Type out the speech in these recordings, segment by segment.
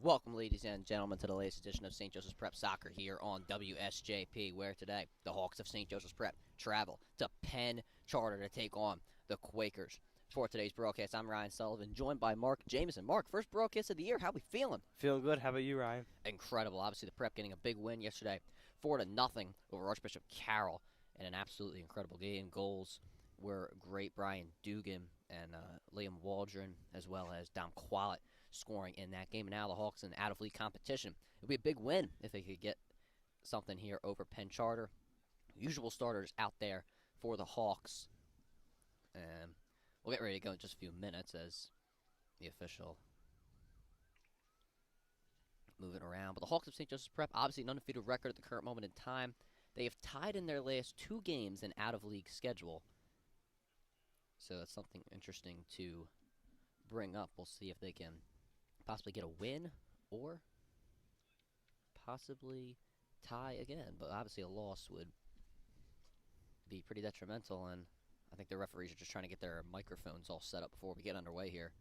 Welcome, ladies and gentlemen, to the latest edition of St. Joseph's Prep Soccer here on WSJP, where today the Hawks of St. Joseph's Prep travel to Penn Charter to take on the Quakers. For today's broadcast, I'm Ryan Sullivan, joined by Mark Jamison. Mark, first broadcast of the year. How we feeling? Feeling good. How about you, Ryan? Incredible. Obviously, the Prep getting a big win yesterday, 4-0 over Archbishop Carroll, in an absolutely incredible game. Goals were great. Brian Dugan and Liam Waldron, as well as Dom Quallet, scoring in that game. And now the Hawks in out-of-league competition. It would be a big win if they could get something here over Penn Charter. Usual starters out there for the Hawks. And we'll get ready to go in just a few minutes as the official moving around. But the Hawks of St. Joseph's Prep, obviously an undefeated record at the current moment in time. They have tied in their last two games in out-of-league schedule. So that's something interesting to bring up. We'll see if they can possibly get a win or possibly tie again. But obviously a loss would be pretty detrimental, and I think the referees are just trying to get their microphones all set up before we get underway here.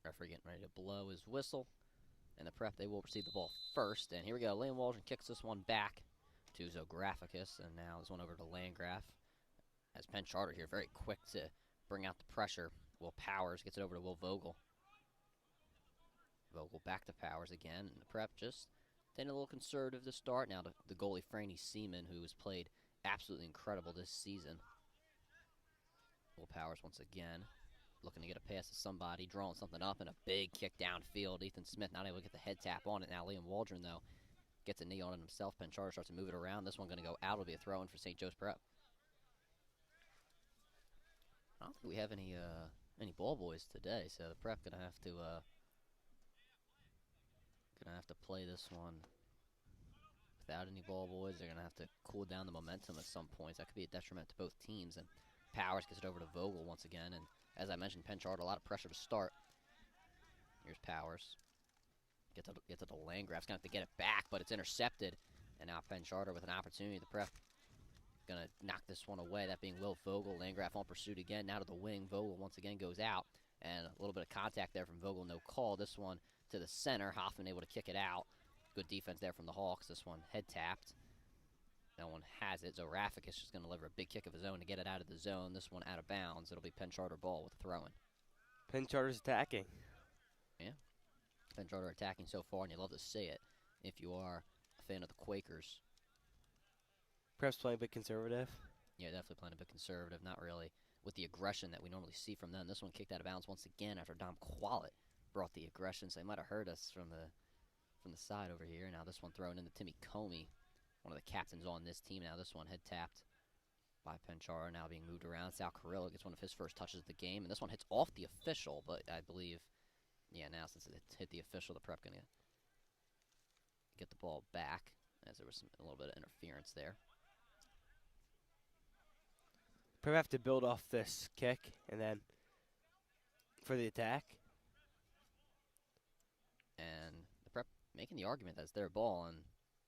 Referee getting ready to blow his whistle. And the Prep, they will receive the ball first. And here we go. Liam Waldron kicks this one back to Zographicus. And now this one over to Landgraf. As Penn Charter here, very quick to bring out the pressure. Will Powers gets it over to Will Vogel. Vogel back to Powers again. And the Prep just staying a little conservative to start. Now the goalie, Franny Seaman, who has played absolutely incredible this season. Will Powers once again looking to get a pass to somebody, drawing something up, and a big kick downfield. Ethan Smith not able to get the head tap on it. Now Liam Waldron, though, gets a knee on it himself. Penn Charter starts to move it around. This one going to go out. It'll be a throw-in for St. Joe's Prep. I don't think we have any ball boys today, so the Prep going to have to play this one without any ball boys. They're going to have to cool down the momentum at some points. That could be a detriment to both teams. And Powers gets it over to Vogel once again, and as I mentioned, Penn Charter, a lot of pressure to start. Here's Powers. Gets it to Landgraf's going to have to get it back, but it's intercepted. And now Penn Charter with an opportunity. The Prep going to knock this one away, that being Will Vogel. Landgraf on pursuit again. Now to the wing. Vogel once again goes out. And a little bit of contact there from Vogel. No call. This one to the center. Hoffman able to kick it out. Good defense there from the Hawks. This one head tapped. That one has it. Zographicus just going to deliver a big kick of his own to get it out of the zone. This one out of bounds. It'll be Penn Charter ball with a throw-in. Penn Charter's attacking. Yeah. Penn Charter attacking so far, and you love to see it if you are a fan of the Quakers. Perhaps playing a bit conservative. Yeah, definitely playing a bit conservative. Not really with the aggression that we normally see from them. This one kicked out of bounds once again after Dom Quallet brought the aggression, so they might have heard us from the side over here. Now this one thrown into Timmy Comey, one of the captains on this team. Now this one head tapped by Penn Charter, now being moved around. Sal Carrillo gets one of his first touches of the game, and this one hits off the official, but I believe, yeah, now since it hit the official, the Prep going to get the ball back, as there was a little bit of interference there. Prep have to build off this kick, and then for the attack. And the Prep making the argument that it's their ball, and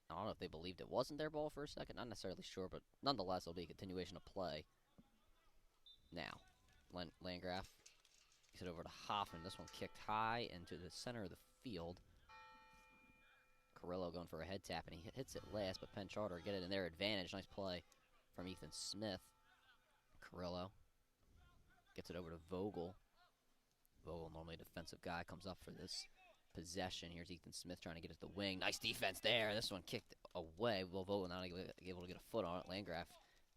I don't know if they believed it wasn't their ball for a second. Not necessarily sure, but nonetheless, it'll be a continuation of play. Now, Landgraf gets it over to Hoffman. This one kicked high into the center of the field. Carrillo going for a head tap, and he hits it last, but Penn Charter get it in their advantage. Nice play from Ethan Smith. Carrillo gets it over to Vogel. Vogel, normally a defensive guy, comes up for this possession. Here's Ethan Smith trying to get it to the wing. Nice defense there. This one kicked away. Will Vogel not able to get a foot on it. Landgraf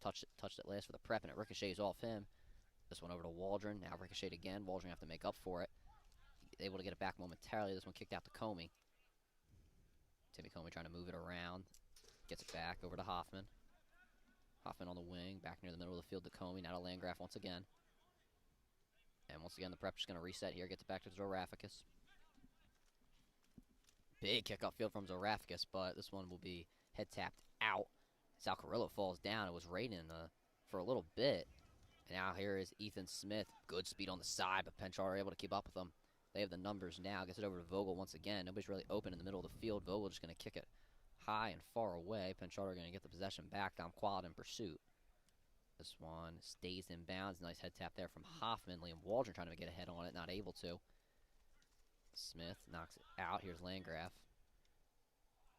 touched it last for the Prep, and it ricochets off him. This one over to Waldron. Now ricocheted again. Waldron have to make up for it. Able to get it back momentarily. This one kicked out to Comey. Timmy Comey trying to move it around. Gets it back over to Hoffman. Hoffman on the wing. Back near the middle of the field to Comey. Now to Landgraf once again. And once again, the Prep just going to reset here. Gets it back to Zographicus. Big kick upfield from Zographicus, but this one will be head tapped out. Sal Carrillo falls down. It was raining for a little bit. And now here is Ethan Smith. Good speed on the side, but Penn Charter able to keep up with them. They have the numbers now. Gets it over to Vogel once again. Nobody's really open in the middle of the field. Vogel just going to kick it high and far away. Penn Charter going to get the possession back. Dom Quallet in pursuit. This one stays in bounds. Nice head tap there from Hoffman. Liam Waldron trying to get ahead on it. Not able to. Smith knocks it out. Here's Landgraf.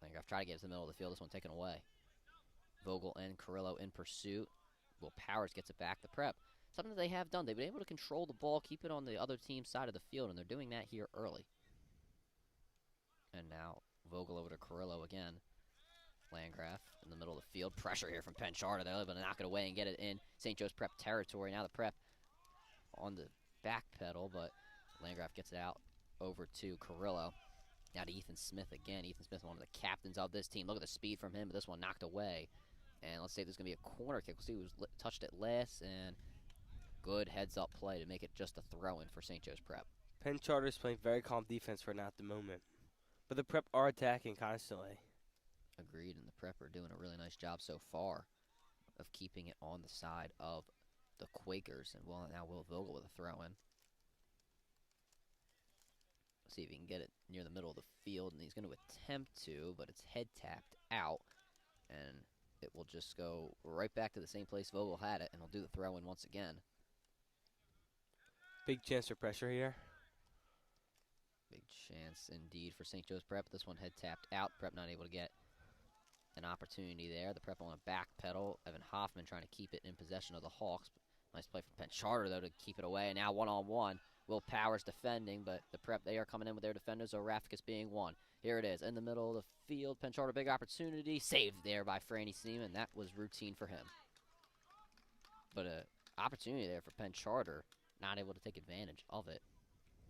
Landgraf trying to get to the middle of the field. This one taken away. Vogel and Carrillo in pursuit. Will Powers gets it back. The prep. Something that they have done. They've been able to control the ball, keep it on the other team's side of the field, and they're doing that here early. And now Vogel over to Carrillo again. Landgraf in the middle of the field. Pressure here from Penn Charter. They're able to knock it away and get it in St. Joe's prep territory. Now the prep on the back pedal, but Landgraf gets it out over to Carrillo. Now to Ethan Smith again. Ethan Smith, one of the captains of this team. Look at the speed from him, but this one knocked away. And let's say there's going to be a corner kick. We'll see who's touched it last, and good heads-up play to make it just a throw-in for St. Joe's prep. Penn Charter is playing very calm defense right now at the moment. But the prep are attacking constantly. Agreed, and the prep are doing a really nice job so far of keeping it on the side of the Quakers. And now Will Vogel with a throw-in. See if he can get it near the middle of the field, and he's going to attempt to, but it's head tapped out, and it will just go right back to the same place Vogel had it, and he'll do the throw-in once again. Big chance for pressure here. Big chance indeed for St. Joe's prep. This one head tapped out. Prep not able to get an opportunity there. The prep on a back pedal. Evan Hoffman trying to keep it in possession of the Hawks. Nice play from Penn Charter, though, to keep it away. And now one-on-one. Will Powers defending, but the prep, they are coming in with their defenders. Oraficus being one. Here it is in the middle of the field. Penn Charter, big opportunity. Saved there by Franny Seaman. That was routine for him. But an opportunity there for Penn Charter. Not able to take advantage of it.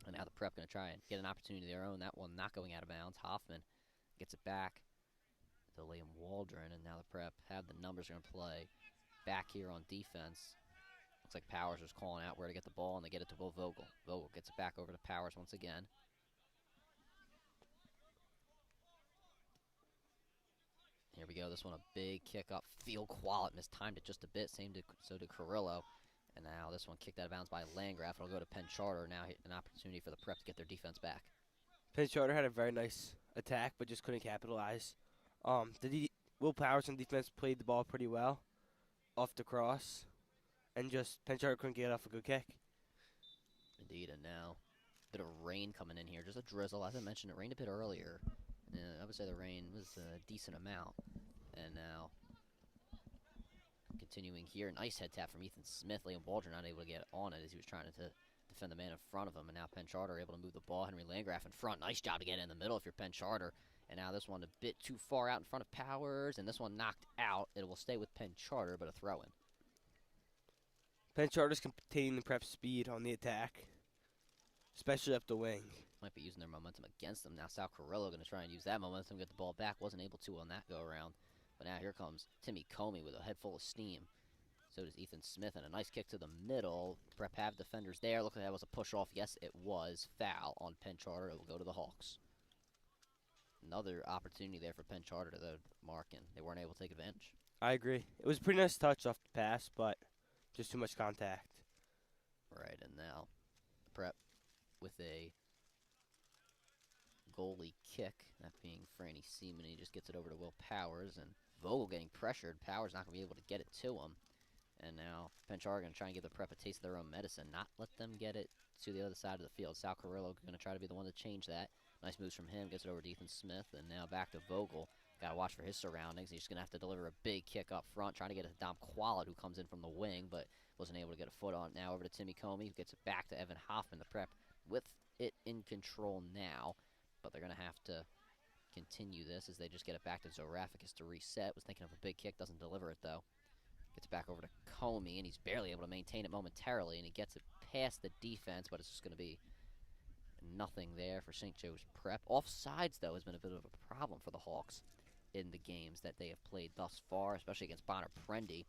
And now the prep going to try and get an opportunity of their own. That one not going out of bounds. Hoffman gets it back to Liam Waldron. And now the prep have the numbers going to play back here on defense. Looks like Powers was calling out where to get the ball, and they get it to Will Vogel. Vogel gets it back over to Powers once again. Here we go. This one a big kick up. Field quality. Mistimed it just a bit. So did Carrillo. And now this one kicked out of bounds by Landgraf. It'll go to Penn Charter. Now an opportunity for the prep to get their defense back. Penn Charter had a very nice attack, but just couldn't capitalize. Will Powers on defense played the ball pretty well off the cross. And just Penn Charter couldn't get off a good kick. Indeed, and now a bit of rain coming in here. Just a drizzle. As I mentioned, it rained a bit earlier. I would say the rain was a decent amount. And now, continuing here, nice head tap from Ethan Smith. Liam Waldron not able to get on it as he was trying to defend the man in front of him. And now Penn Charter able to move the ball. Henry Landgraf in front. Nice job to get it in the middle if you're Penn Charter. And now this one a bit too far out in front of Powers. And this one knocked out. It will stay with Penn Charter, but a throw-in. Penn Charter's containing the prep speed on the attack, especially up the wing. Might be using their momentum against them. Now Sal Carrillo going to try and use that momentum, get the ball back. Wasn't able to on that go-around. But now here comes Timmy Comey with a head full of steam. So does Ethan Smith, and a nice kick to the middle. Prep have defenders there. Look like that was a push-off. Yes, it was. Foul on Penn Charter. It will go to the Hawks. Another opportunity there for Penn Charter to mark, and they weren't able to take advantage. I agree. It was a pretty nice touch off the pass, but just too much contact. Right, and now prep with a goalie kick, that being Franny Seaman. He just gets it over to Will Powers, and Vogel getting pressured. Powers not going to be able to get it to him. And now Penn Charter going to try and give the prep a taste of their own medicine, not let them get it to the other side of the field. Sal Carrillo going to try to be the one to change that. Nice moves from him, gets it over to Ethan Smith, and now back to Vogel. Got to watch for his surroundings. He's going to have to deliver a big kick up front, trying to get it to Dom Qualit, who comes in from the wing, but wasn't able to get a foot on it. Now over to Timmy Comey, who gets it back to Evan Hoffman, the prep, with it in control now. But they're going to have to continue this as they just get it back to Zoraficus to reset. Was thinking of a big kick, doesn't deliver it, though. Gets it back over to Comey, and he's barely able to maintain it momentarily, and he gets it past the defense, but it's just going to be nothing there for St. Joe's prep. Offsides, though, has been a bit of a problem for the Hawks in the games that they have played thus far, especially against Bonner Prendy.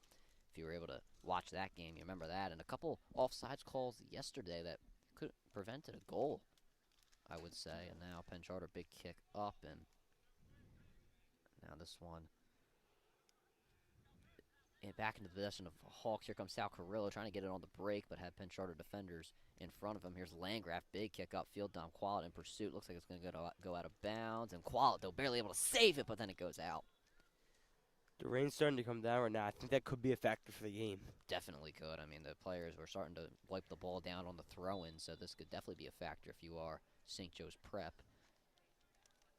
If you were able to watch that game, you remember that. And a couple offsides calls yesterday that could have prevented a goal, I would say. And now Penn Charter, big kick up, and now this one. And back into the possession of Hawks. Here comes Sal Carrillo trying to get it on the break, but had Penn Charter defenders in front of him. Here's Landgraf, big kick up field. Dom Qualit in pursuit. Looks like it's going to go out of bounds. And Qualit, though, barely able to save it, but then it goes out. The rain's starting to come down right now. I think that could be a factor for the game. Definitely could. I mean, the players were starting to wipe the ball down on the throw-in, so this could definitely be a factor if you are St. Joe's Prep.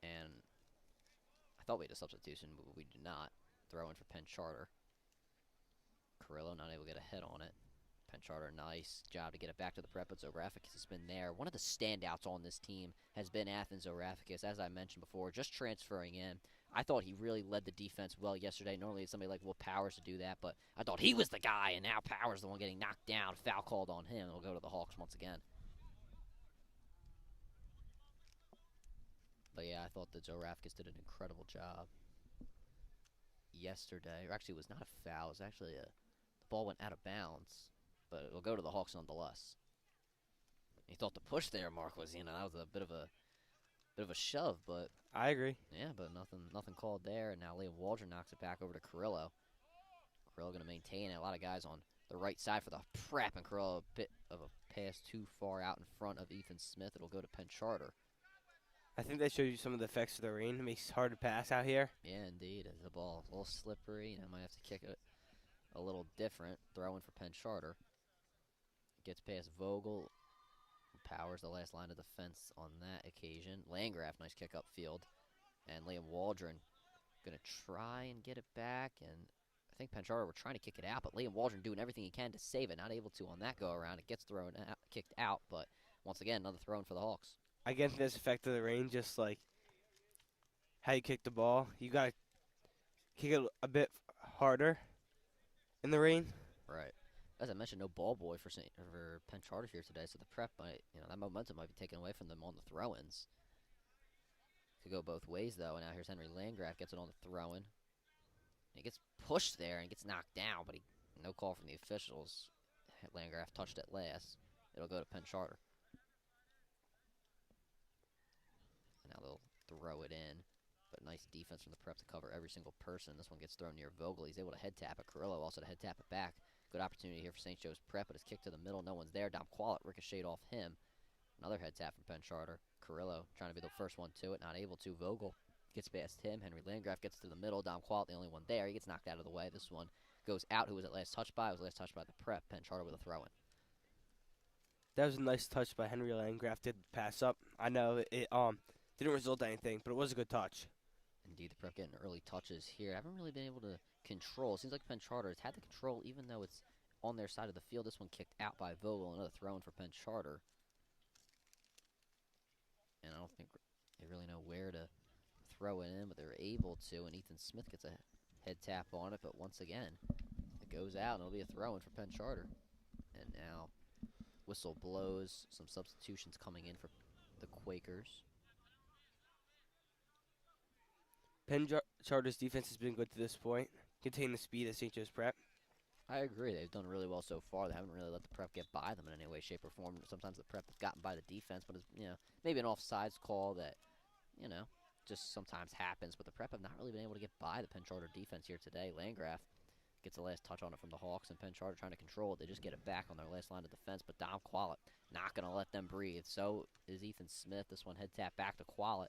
And I thought we had a substitution, but we do not. Throw-in for Penn Charter. Carrillo not able to get a hit on it. Penn Charter, nice job to get it back to the Prep, but Zoraphicus has been there. One of the standouts on this team has been Athens Zoraphicus, as I mentioned before, just transferring in. I thought he really led the defense well yesterday. Normally it's somebody like Will Powers to do that, but I thought he was the guy, and now Powers the one getting knocked down. Foul called on him. It'll go to the Hawks once again. But yeah, I thought that Zoraphicus did an incredible job yesterday. Or actually, it was not a foul. It was actually the ball went out of bounds, but it'll go to the Hawks nonetheless. He thought the push there, Mark, was, that was a bit of a shove, but I agree. yeah, but nothing called there. And now Liam Waldron knocks it back over to Carrillo. Carrillo going to maintain it. A lot of guys on the right side for the Prep, and Carrillo a bit of a pass too far out in front of Ethan Smith. It'll go to Penn Charter. I think that shows you some of the effects of the rain. It makes it hard to pass out here. Yeah, indeed. The ball a little slippery. Might have to kick it a little different. Throw in for Penn Charter. Gets past Vogel. Powers the last line of defense on that occasion. Landgraf, nice kick upfield. And Liam Waldron going to try and get it back. And I think Penn Charter were trying to kick it out, but Liam Waldron doing everything he can to save it. Not able to on that go-around. It gets kicked out, but once again, another throw-in for the Hawks. I get this effect of the rain, just like how you kick the ball. You got to kick it a bit harder in the rain. Right. As I mentioned, no ball boy for Penn Charter here today, so the Prep might, that momentum might be taken away from them on the throw-ins. Could go both ways, though, and now here's Henry Landgraf, gets it on the throw-in. He gets pushed there and gets knocked down, but no call from the officials. Landgraf touched it last. It'll go to Penn Charter. And now they'll throw it in, but nice defense from the Prep to cover every single person. This one gets thrown near Vogel. He's able to head tap it. Carrillo also to head tap it back. Good opportunity here for St. Joe's Prep, but it's kicked to the middle. No one's there. Dom Quallet ricocheted off him. Another head tap from Penn Charter. Carrillo trying to be the first one to it, not able to. Vogel gets past him. Henry Landgraf gets to the middle. Dom Quallet, the only one there. He gets knocked out of the way. This one goes out. Who was it last touched by? It was last touched by the Prep. Penn Charter with a throw-in. That was a nice touch by Henry Landgraf. Did pass up. I know it didn't result in anything, but it was a good touch. Indeed, the Prep getting early touches here. I haven't really been able to control. It seems like Penn Charter has had the control, even though it's on their side of the field. This one kicked out by Vogel. Another throw-in for Penn Charter. And I don't think they really know where to throw it in, but they're able to. And Ethan Smith gets a head tap on it, but once again, it goes out, and it'll be a throw-in for Penn Charter. And now, whistle blows. Some substitutions coming in for the Quakers. Penn Charter's defense has been good to this point. Contain the speed of St. Joe's Prep. I agree. They've done really well so far. They haven't really let the Prep get by them in any way, shape, or form. Sometimes the Prep has gotten by the defense, but it's, maybe an offsides call that, just sometimes happens. But the Prep have not really been able to get by the Penn Charter defense here today. Landgraf gets the last touch on it from the Hawks, and Penn Charter trying to control it. They just get it back on their last line of defense, but Dom Quallet not going to let them breathe. So is Ethan Smith. This one head tap back to Quallet.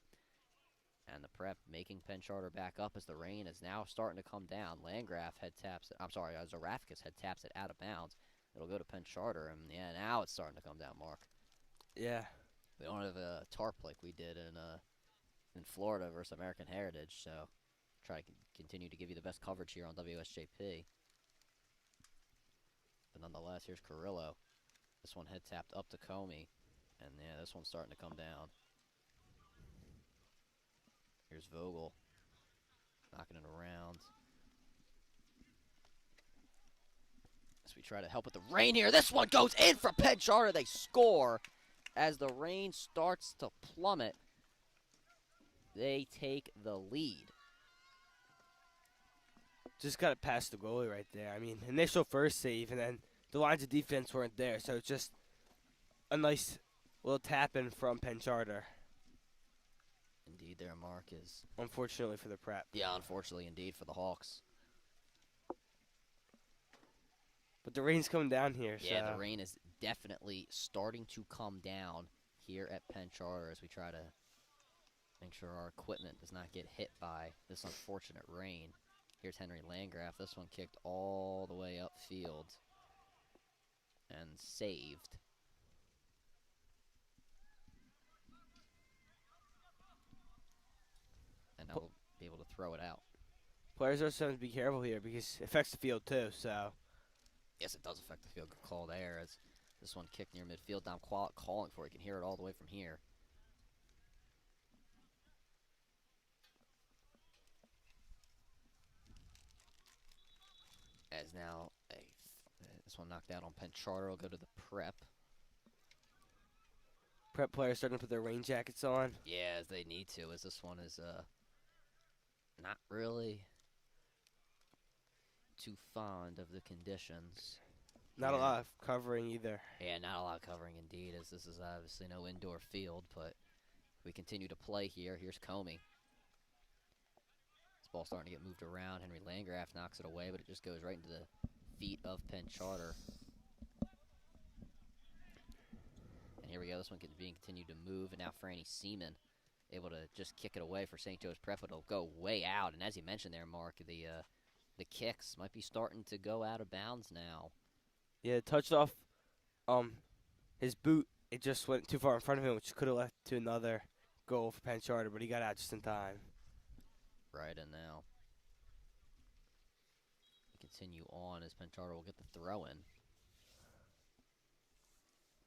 And the Prep making Penn Charter back up as the rain is now starting to come down. Landgraf head taps it. Zoraphicus head taps it out of bounds. It'll go to Penn Charter, and yeah, now it's starting to come down, Mark. Yeah. We don't have a tarp like we did in Florida versus American Heritage, so try to continue to give you the best coverage here on WSJP. But nonetheless, here's Carrillo. This one head tapped up to Comey, and yeah, this one's starting to come down. Here's Vogel, knocking it around. As we try to help with the rain here. This one goes in for Penn Charter. They score as the rain starts to plummet. They take the lead. Just got to pass the goalie right there. I mean, initial first save, and then the lines of defense weren't there. So it's just a nice little tap-in from Penn Charter. Indeed, their mark is. Unfortunately for the Prep. Yeah, unfortunately indeed for the Hawks. But the rain's coming down here. Yeah, so. the rain is definitely starting to come down here at Penn Charter as we try to make sure our equipment does not get hit by this unfortunate rain. Here's Henry Landgraf. This one kicked all the way upfield and saved. And now we'll be able to throw it out. Players are supposed to be careful here because it affects the field too. So Yes, it does affect the field. Good call there as this one kicked near midfield. Dom Quallet calling for it. You can hear it all the way from here. As now this one knocked out on Penn Charter. Will go to the prep. prep players starting to put their rain jackets on. Yeah, as they need to, as this one is not really too fond of the conditions. Not a lot of covering either. Yeah, not a lot of covering indeed, as this is obviously no indoor field, but we continue to play here. Here's Comey. This ball's starting to get moved around. Henry Landgraf knocks it away, but it just goes right into the feet of Penn Charter. And here we go. This one being continued to move, and now Franny Seaman able to just kick it away for St. Joe's Prep. It'll go way out, and as you mentioned there, Mark, the kicks might be starting to go out of bounds now. Yeah, it touched off his boot. It just went too far in front of him, which could have led to another goal for Penn Charter, but he got out just in time. Right, and now we continue on as Penn Charter will get the throw in.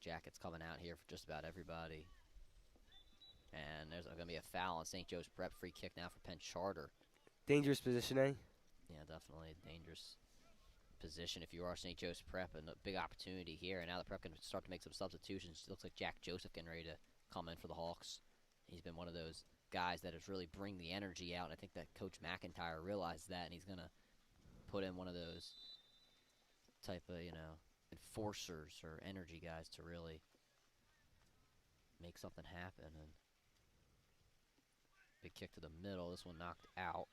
Jackets coming out here for just about everybody. And there's going to be a foul on St. Joe's Prep. Free kick now for Penn Charter. Dangerous positioning. Yeah, definitely a dangerous position if you are St. Joe's Prep, and a big opportunity here. And now the Prep can start to make some substitutions. It looks like Jack Joseph getting ready to come in for the Hawks. He's been one of those guys that has really bring the energy out. And I think that Coach McIntyre realized that, and he's going to put in one of those type of, enforcers or energy guys to really make something happen. And big kick to the middle. This one knocked out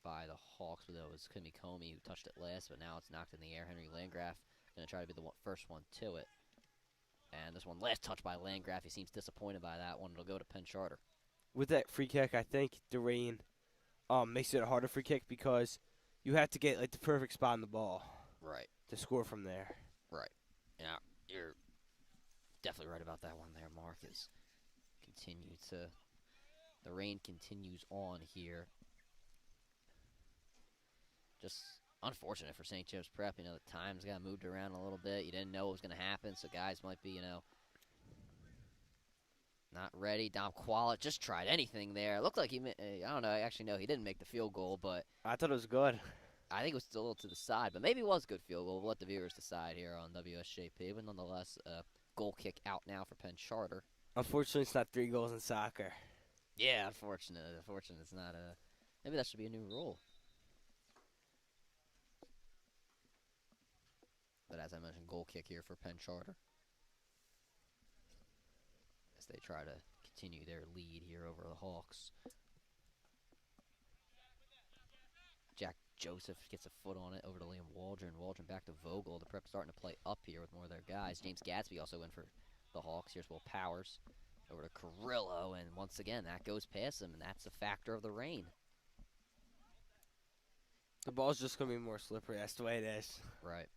by the Hawks, but that was Kimmy Comey who touched it last, but now it's knocked in the air. Henry Landgraf going to try to be the first one to it. And this one last touch by Landgraf. He seems disappointed by that one. It'll go to Penn Charter. With that free kick, I think the rain makes it a harder free kick because you have to get the perfect spot on the ball. Right. To score from there. Right. Yeah, you're definitely right about that one there, Mark. The rain continues on here. Just unfortunate for St. Joe's Prep. The times got moved around a little bit. You didn't know what was going to happen, so guys might be, not ready. Dom Quallet just tried anything there. It looked like I don't know. Actually, no, he didn't make the field goal, but I thought it was good. I think it was still a little to the side, but maybe it was a good field goal. We'll let the viewers decide here on WSJP, but nonetheless, goal kick out now for Penn Charter. Unfortunately, it's not 3 goals in soccer. Yeah, unfortunate. It's not maybe that should be a new rule. But as I mentioned, goal kick here for Penn Charter as they try to continue their lead here over the Hawks. Jack Joseph gets a foot on it over to Liam Waldron. Waldron back to Vogel. The Prep starting to play up here with more of their guys. James Gadsby also in for the Hawks. Here's Will Powers over to Carrillo, and once again, that goes past him, and that's a factor of the rain. The ball's just going to be more slippery. That's the way it is. Right.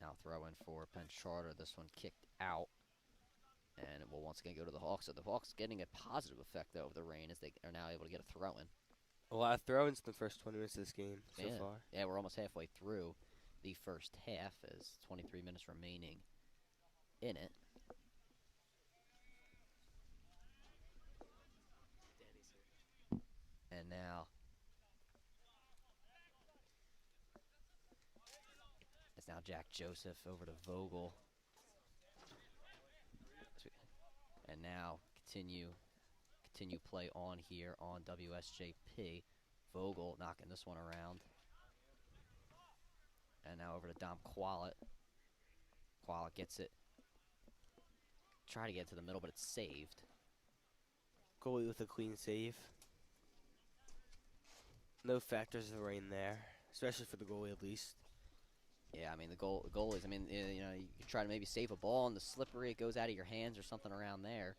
Now throw in for Penn Charter. This one kicked out. And it will once again go to the Hawks. So the Hawks getting a positive effect, though, of the rain as they are now able to get a throw-in. A lot of throw-ins in the first 20 minutes of this game so far. Yeah, we're almost halfway through the first half as 23 minutes remaining in it. And now it's now Jack Joseph over to Vogel. And now continue play on here on WSJP. Vogel knocking this one around. And now over to Dom Quallet. Quallet gets it. Try to get to the middle, but it's saved. Goalie with a clean save. No factors of rain there, especially for the goalie at least. Yeah, I mean, the goalies, you try to maybe save a ball and the slippery, it goes out of your hands or something around there.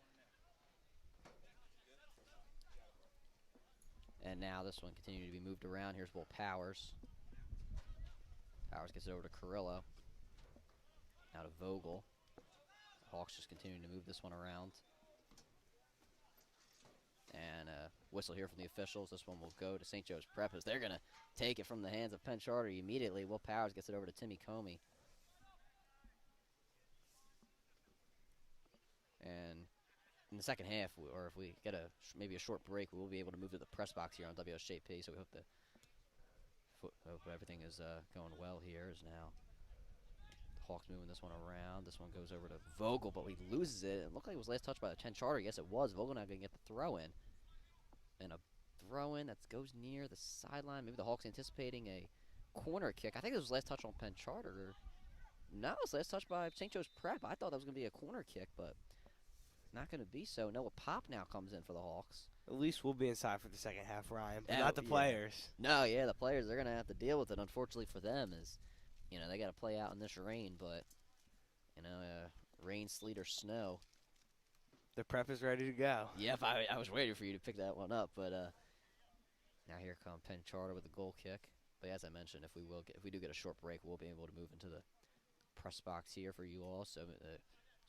And now this one continuing to be moved around. Here's Will Powers. Powers gets it over to Carrillo. Now to Vogel. Hawks just continuing to move this one around. And whistle here from the officials. This one will go to St. Joe's Prep as they're going to take it from the hands of Penn Charter immediately. Will Powers gets it over to Timmy Comey. And in the second half, or if we get maybe a short break, we will be able to move to the press box here on WSJP. So we hope everything is going well here. Is now the Hawks moving this one around. This one goes over to Vogel, but he loses it. It looked like it was last touched by the Penn Charter. Yes, it was. Vogel now going to get the throw in, and a throw in that goes near the sideline. Maybe the Hawks anticipating a corner kick. I think it was last touch on Penn Charter. No, it was last touch by St. Joe's Prep. I thought that was going to be a corner kick, but not going to be so. Noah Pop now comes in for the Hawks. At least we'll be inside for the second half, Ryan, but Yeah, not the players. No, yeah, the players, they're going to have to deal with it. Unfortunately for them is, they got to play out in this rain, but, rain, sleet, or snow. The Prep is ready to go. Yep, I was waiting for you to pick that one up, but now here come Penn Charter with the goal kick. But as I mentioned, if we do get a short break, we'll be able to move into the press box here for you all, so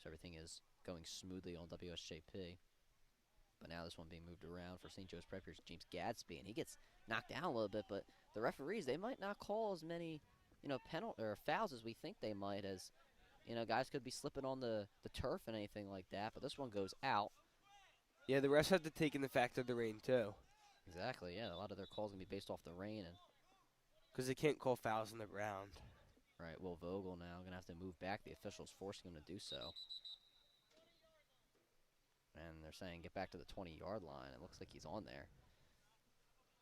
everything is going smoothly on WSJP. But now this one being moved around for St. Joe's Prep. Here's James Gadsby, and he gets knocked down a little bit, but the referees, they might not call as many, penalty or fouls as we think they might, as, guys could be slipping on the turf and anything like that, but this one goes out. Yeah, the refs have to take in the fact of the rain, too. Exactly, yeah. A lot of their calls going to be based off the rain. Because they can't call fouls on the ground. Right, Will Vogel now going to have to move back. The officials forcing him to do so. And they're saying get back to the 20-yard line. It looks like he's on there.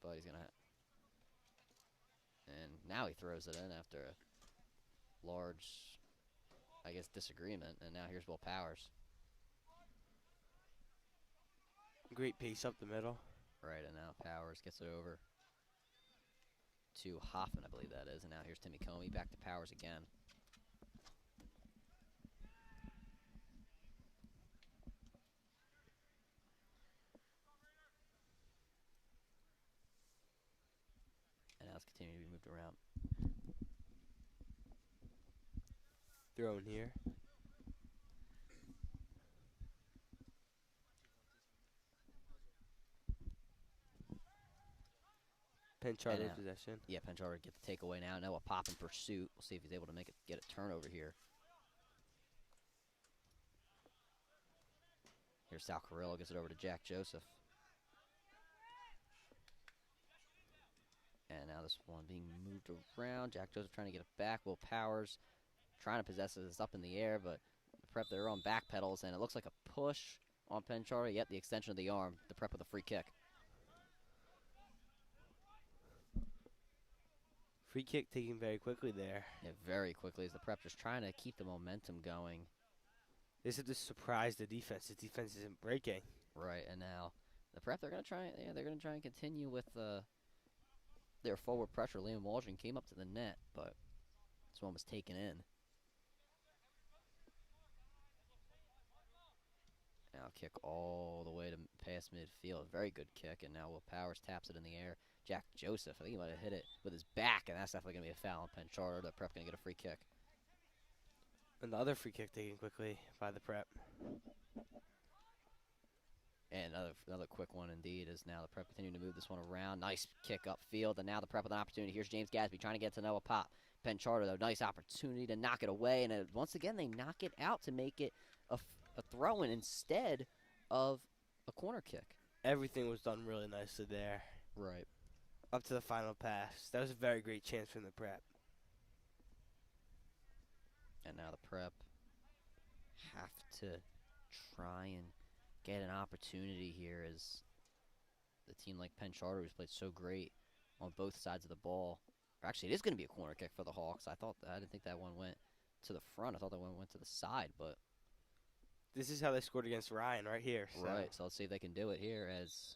But he's going to... And now he throws it in after a large, disagreement. And now here's Will Powers. Great pace up the middle. Right, and now Powers gets it over to Hoffman, I believe that is. And now here's Timmy Comey. Back to Powers again. Now it's continuing to be moved around. Throw in here. Penn Charter possession. Yeah, Penn Charter get the takeaway now. Noah Pop in pursuit. We'll see if he's able to get a turnover here. Here's Sal Carrillo, gets it over to Jack Joseph. And now this one being moved around. Jack Joseph trying to get it back. Will Powers trying to possess it. It's up in the air, but the Prep, they're on back pedals, and it looks like a push on Penn Charter. Yep, the extension of the arm. The Prep with a free kick. Free kick taken very quickly there. Yeah, very quickly as the Prep just trying to keep the momentum going. This is to surprise the defense. The defense isn't breaking. Right, and now the Prep, they're going to try. Yeah, they're going to try and continue with their forward pressure. Liam Waldron came up to the net, but this one was taken in. Now kick all the way to past midfield. Very good kick, and now Will Powers taps it in the air. Jack Joseph, I think he might have hit it with his back, and that's definitely going to be a foul on Penn Charter. The Prep going to get a free kick. Another free kick taken quickly by the Prep. And another quick one indeed is now the Prep continuing to move this one around. Nice kick upfield, and now the Prep with an opportunity. Here's James Gadsby trying to get to Noah Pop. Penn Charter, though, nice opportunity to knock it away, and once again they knock it out to make it a throw-in instead of a corner kick. Everything was done really nicely there. Right. Up to the final pass. That was a very great chance from the Prep. And now the Prep have to try and get an opportunity here as the team like Penn Charter, who's played so great on both sides of the ball. Or actually, it is going to be a corner kick for the Hawks. I didn't think that one went to the front. I thought that one went to the side, but this is how they scored against Ryan right here. So. Right, so let's see if they can do it here as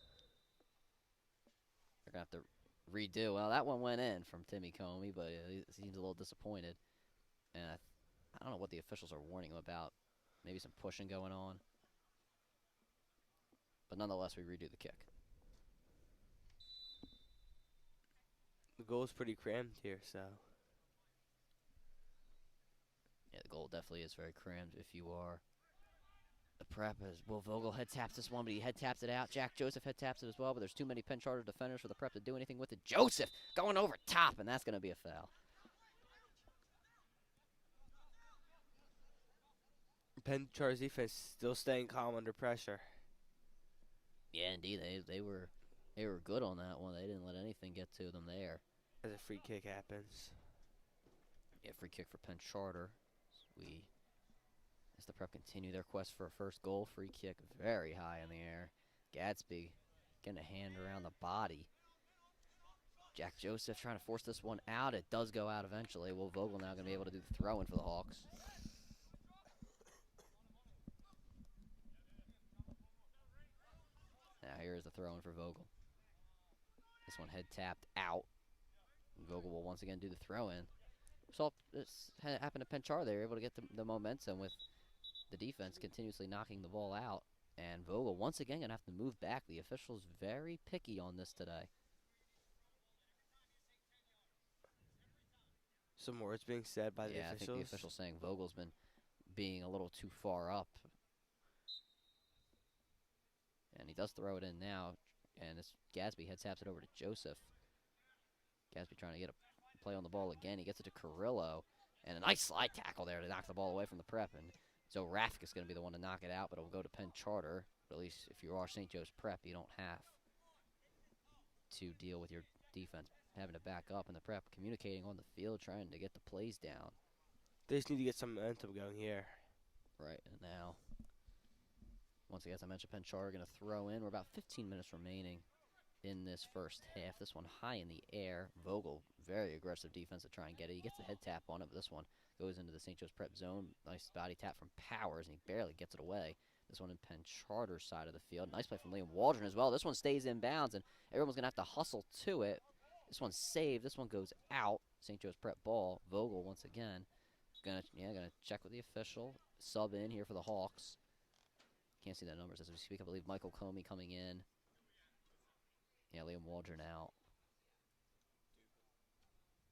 they're going to have to redo. Well, that one went in from Timmy Comey, but he seems a little disappointed. And I don't know what the officials are warning him about. Maybe some pushing going on. But nonetheless, we redo the kick. The goal's pretty crammed here, so. Yeah, the goal definitely is very crammed if you are the prep. As Will Vogel head taps this one, but he head taps it out. Jack Joseph head taps it as well, but there's too many Penn Charter defenders for the prep to do anything with it. Joseph going over top, and that's going to be a foul. Penn Charter's defense still staying calm under pressure. Yeah, indeed, they were good on that one. They didn't let anything get to them there. As a free kick happens. Yeah, free kick for Penn Charter. As the prep continue their quest for a first goal, free kick very high in the air. Gadsby getting a hand around the body. Jack Joseph trying to force this one out. It does go out eventually. Will Vogel now going to be able to do the throw-in for the Hawks. Now here's the throw-in for Vogel. This one head tapped out. Vogel will once again do the throw-in. So this happened to Penn Charter. They were able to get the momentum with the defense continuously knocking the ball out. And Vogel once again going to have to move back. The official's very picky on this today. Some words being said by the officials. Yeah, I think the official's saying Vogel's been being a little too far up. And he does throw it in now. And this Gadsby head taps it over to Joseph. Gadsby trying to get a play on the ball again. He gets it to Carrillo. And a nice slide tackle there to knock the ball away from the prep. And so Rafik is going to be the one to knock it out, but it'll go to Penn Charter. But at least if you are St. Joe's prep, you don't have to deal with your defense having to back up, and the prep communicating on the field, trying to get the plays down. They just need to get some momentum going here. Right, and now, once again, as I mentioned, Penn Charter going to throw in. We're about 15 minutes remaining in this first half. This one high in the air. Vogel, very aggressive defense to try and get it. He gets the head tap on it, but this one goes into the St. Joe's prep zone. Nice body tap from Powers, and he barely gets it away. This one in Penn Charter's side of the field. Nice play from Liam Waldron as well. This one stays in bounds, and everyone's going to have to hustle to it. This one's saved. This one goes out. St. Joe's prep ball. Vogel once again gonna check with the official. Sub in here for the Hawks. Can't see the numbers as we speak. I believe Michael Comey coming in. Yeah, Liam Waldron out.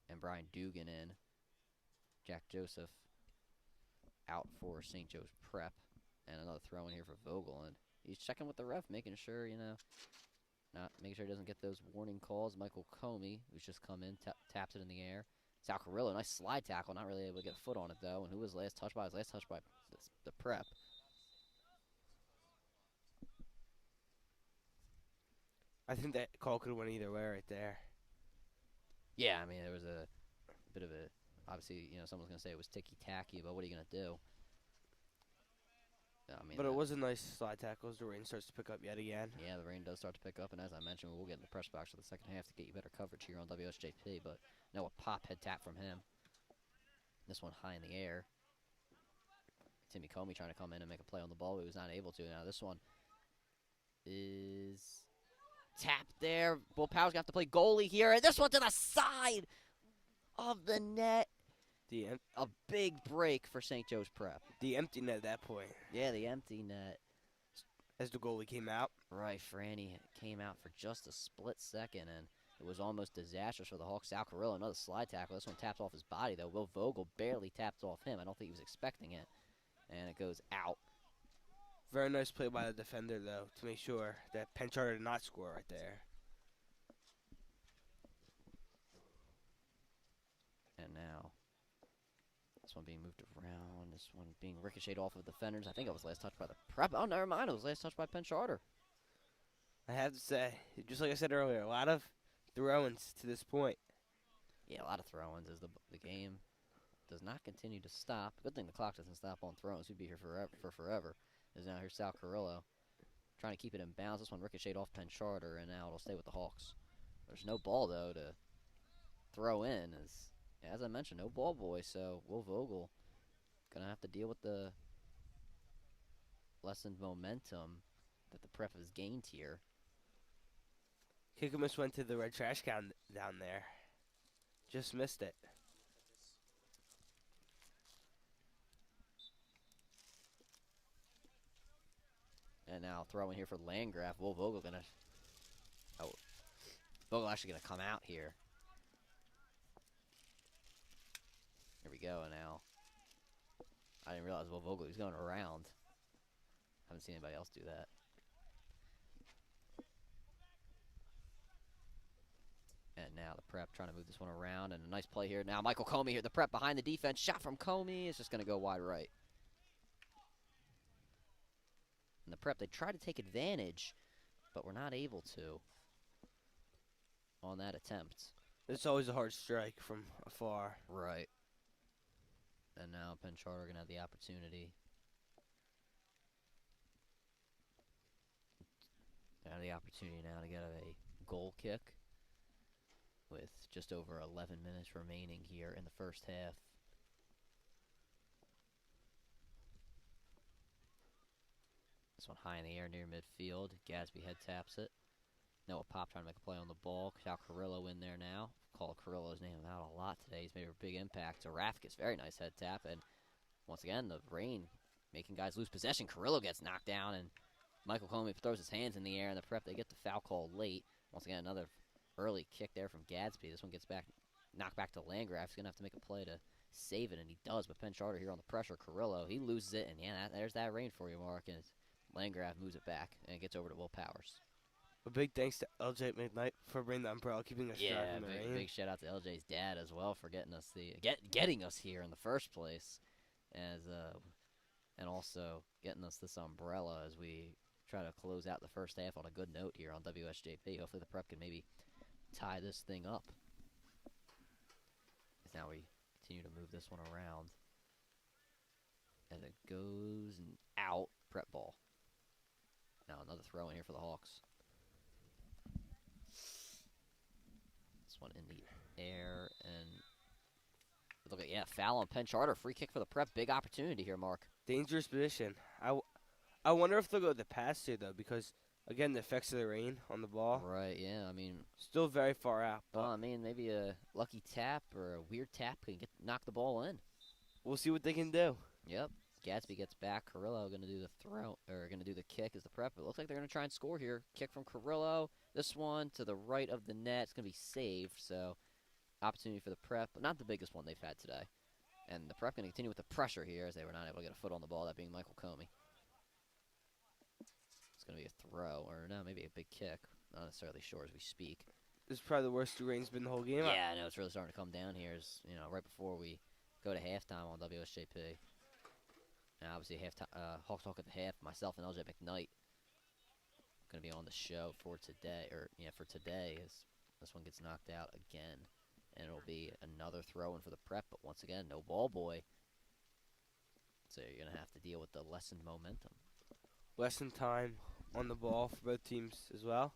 And Brian Dugan in. Jack Joseph out for St. Joe's prep. And another throw in here for Vogel. And he's checking with the ref, making sure, not making sure he doesn't get those warning calls. Michael Comey, who's just come in, taps it in the air. Sal Carrillo, nice slide tackle. Not really able to get a foot on it, though. And who was last touched by? His last touch by the prep. I think that call could have went either way right there. Yeah, I mean, there was a bit of a... Obviously, someone's going to say it was ticky-tacky, but what are you going to do? I mean, but it was a nice slide tackle as the rain starts to pick up yet again. Yeah, the rain does start to pick up, and as I mentioned, we'll get in the press box for the second half to get you better coverage here on WSJP, but a pop head tap from him. This one high in the air. Timmy Comey trying to come in and make a play on the ball, but he was not able to. Now this one is tapped there. Will Powers going to have to play goalie here, and this one to the side of the net. A big break for St. Joe's prep. The empty net at that point. Yeah, the empty net. As the goalie came out. Right, Franny came out for just a split second, and it was almost disastrous for the Hawks. Sal Carrillo, another slide tackle. This one taps off his body, though. Will Vogel barely taps off him. I don't think he was expecting it. And it goes out. Very nice play by the defender, though, to make sure that Penn Charter did not score right there. And now, this one being moved around. This one being ricocheted off of the defenders. I think it was last touched by the prep. Oh, never mind. It was last touched by Penn Charter. I have to say, just like I said earlier, a lot of throw-ins to this point. Yeah, a lot of throw-ins as the game does not continue to stop. Good thing the clock doesn't stop on throw-ins. We'd be here forever. As now here's Sal Carrillo trying to keep it in bounds. This one ricocheted off Penn Charter, and now it'll stay with the Hawks. There's no ball, though, to throw in. As I mentioned, no ball boy, so Will Vogel going to have to deal with the lessened momentum that the prep has gained here. Kick-a-miss went to the red trash can down there. Just missed it. And now throwing here for Landgraf. Will Vogel going to... Oh, Vogel actually going to come out here. Here we go now. I didn't realize Will Vogel was going around. Haven't seen anybody else do that. And now the prep trying to move this one around, and a nice play here. Now Michael Comey here, the prep behind the defense. Shot from Comey. It's just going to go wide right. And the prep, they try to take advantage, but we're not able to on that attempt. It's always a hard strike from afar. Right. And now Penn Charter going to have the opportunity. They have the opportunity now to get a goal kick with just over 11 minutes remaining here in the first half. This one high in the air near midfield. Gadsby head taps it. Noah Pop trying to make a play on the ball. Cal Carrillo in there now. Call Carrillo's name out a lot today. He's made a big impact. So Rafkis, very nice head tap. And once again, the rain making guys lose possession. Carrillo gets knocked down, and Michael Comey throws his hands in the air, and the prep, they get the foul call late. Once again, another early kick there from Gadsby. This one gets back, knocked back to Landgraf. He's going to have to make a play to save it, and he does. But Penn Charter here on the pressure. Carrillo, he loses it, and yeah, there's that rain for you, Mark. And Landgraf moves it back, and it gets over to Will Powers. A big thanks to LJ McKnight for bringing the umbrella, keeping us dry from the rain. Big shout out to LJ's dad as well for getting us getting us here in the first place, and also getting us this umbrella as we try to close out the first half on a good note here on WSJP. Hopefully the prep can maybe tie this thing up. As now we continue to move this one around, and it goes out. Prep ball. Now another throw in here for the Hawks. One in the air, and look at, yeah, foul on Penn Charter. Free kick for the prep. Big opportunity here, Mark. Dangerous position. I wonder if they'll go the pass here, though, because, again, the effects of the rain on the ball. Right, yeah, I mean. Still very far out. Well, I mean, maybe a lucky tap or a weird tap can knock the ball in. We'll see what they can do. Yep. Gadsby gets back. Carrillo going to do the throw, or going to do the kick as the prep. It looks like they're going to try and score here. Kick from Carrillo. This one to the right of the net. It's going to be saved, so opportunity for the prep, but not the biggest one they've had today. And the prep going to continue with the pressure here as they were not able to get a foot on the ball, that being Michael Comey. It's going to be a throw, or no, maybe a big kick. Not necessarily sure as we speak. This is probably the worst the rain's been the whole game. Yeah, I know. It's really starting to come down here. As, you know, right before we go to halftime on WSJP. Now, obviously, Hawks Talk at the half. Myself and LJ McKnight going to be on the show for today. For today, as this one gets knocked out again. And it'll be another throw-in for the prep. But once again, no ball boy. So you're going to have to deal with the lessened momentum. Lesson time on the ball for both teams as well.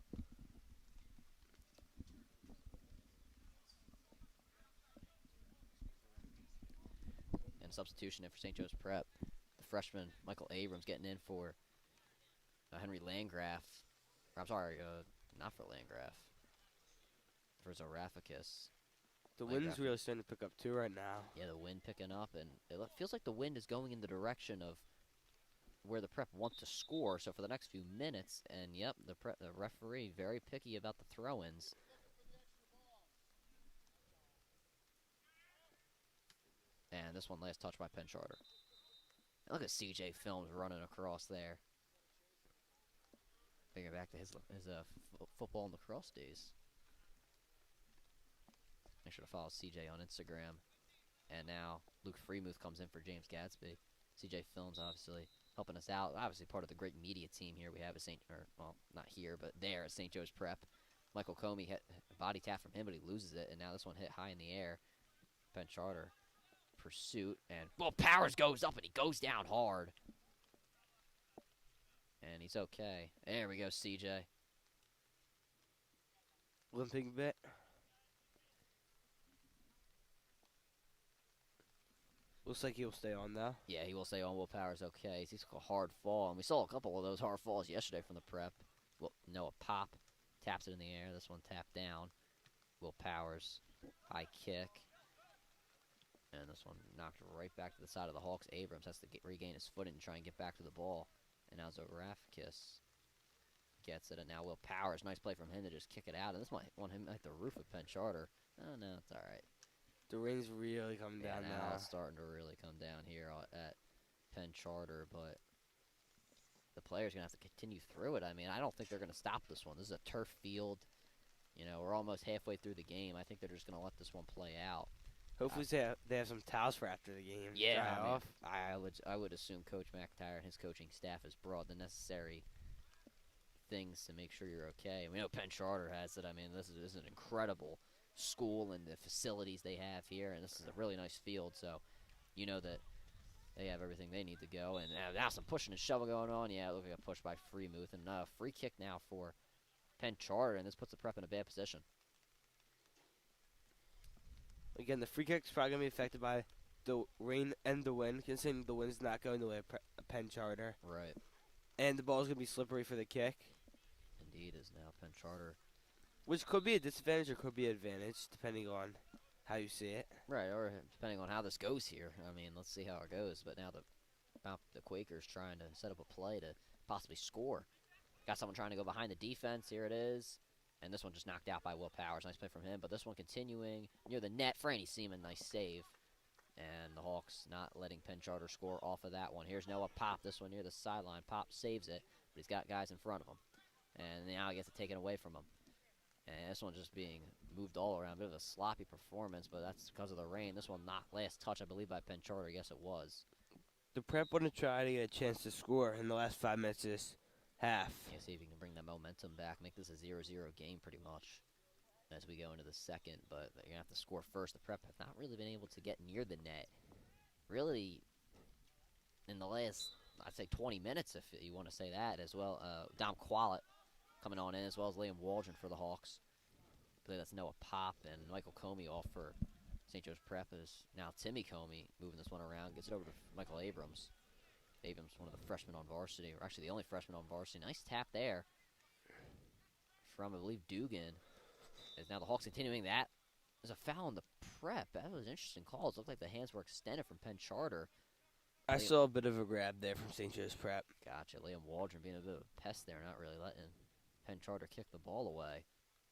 And substitution in for St. Joe's Prep. The freshman, Michael Abrams, getting in for Henry Landgraf. I'm sorry, not for Landgraf. For Zorafikis. The wind's really starting to pick up, too, right now. Yeah, the wind picking up, and it feels like the wind is going in the direction of where the prep wants to score. So for the next few minutes, and yep, the referee very picky about the throw-ins. And this one last touch by Penn Charter. And look at CJ Films running across there. Bringing back to his football and lacrosse days. Make sure to follow CJ on Instagram. And now Luke Freemuth comes in for James Gadsby. CJ Films obviously helping us out. Obviously part of the great media team here we have at not here, but there at St. Joe's Prep. Michael Comey hit body tap from him, but he loses it. And now this one hit high in the air. Penn Charter pursuit, and well, Powers goes up and he goes down hard. And he's okay. There we go, CJ. Limping a bit. Looks like he'll stay on, though. Yeah, he will stay on. Will Powers okay. He's a hard fall, and we saw a couple of those hard falls yesterday from the prep. Well, Noah Pop taps it in the air. This one tapped down. Will Powers, high kick. And this one knocked right back to the side of the Hawks. Abrams has to regain his footing and try and get back to the ball. And now Zorafikis gets it. And now Will Powers, nice play from him to just kick it out. And this might want him at the roof of Penn Charter. Oh, no, it's all right. The rain's really coming Yeah, down now now. it's starting to really come down here at Penn Charter, but the players are going to have to continue through it. I mean, I don't think they're going to stop this one. This is a turf field. You know, we're almost halfway through the game. I think they're just going to let this one play out. Hopefully they have some towels for after the game. Yeah, Dry I mean, off. I would assume Coach McIntyre and his coaching staff has brought the necessary things to make sure you're okay. We know Penn Charter has it. I mean, this is an incredible school and the facilities they have here, and this is a really nice field. So, you know that they have everything they need to go. And now some pushing and shoving going on. Yeah, it looks like a push by Freemuth, and free kick now for Penn Charter, and this puts the Prep in a bad position. Again, the free kick's probably going to be affected by the rain and the wind, considering the wind's not going the way of Penn Charter. Right. And the ball's going to be slippery for the kick. Indeed, is now Penn Charter. Which could be a disadvantage or could be an advantage, depending on how you see it. Right, or depending on how this goes here. I mean, let's see how it goes. But now the Quakers trying to set up a play to possibly score. Got someone trying to go behind the defense. Here it is. And this one just knocked out by Will Powers. Nice play from him. But this one continuing near the net. Franny Seaman, nice save. And the Hawks not letting Penn Charter score off of that one. Here's Noah Pop. This one near the sideline. Pop saves it, but he's got guys in front of him. And now he gets it taken away from him. And this one just being moved all around. Bit of a sloppy performance, but that's because of the rain. This one knocked last touch, I believe, by Penn Charter. Yes, it was. The Prep want to try to get a chance to score in the last 5 minutes of this half. Yeah, see if you can bring that momentum back. Make this a 0-0 game pretty much as we go into the second. But you're going to have to score first. The Prep have not really been able to get near the net. Really, in the last, I'd say 20 minutes, if you want to say that as well. Dom Quallet coming on in, as well as Liam Waldron for the Hawks. I believe that's Noah Pop, and Michael Comey off for St. Joe's Prep is now Timmy Comey moving this one around. Gets it over to Michael Abrams. Abrams, one of the freshmen on varsity, or actually the only freshman on varsity. Nice tap there from, I believe, Dugan. As now the Hawks continuing that. There's a foul on the Prep. That was an interesting call. It looked like the hands were extended from Penn Charter. I saw a bit of a grab there from St. Joe's Prep. Gotcha. Liam Waldron being a bit of a pest there, not really letting Penn Charter kick the ball away.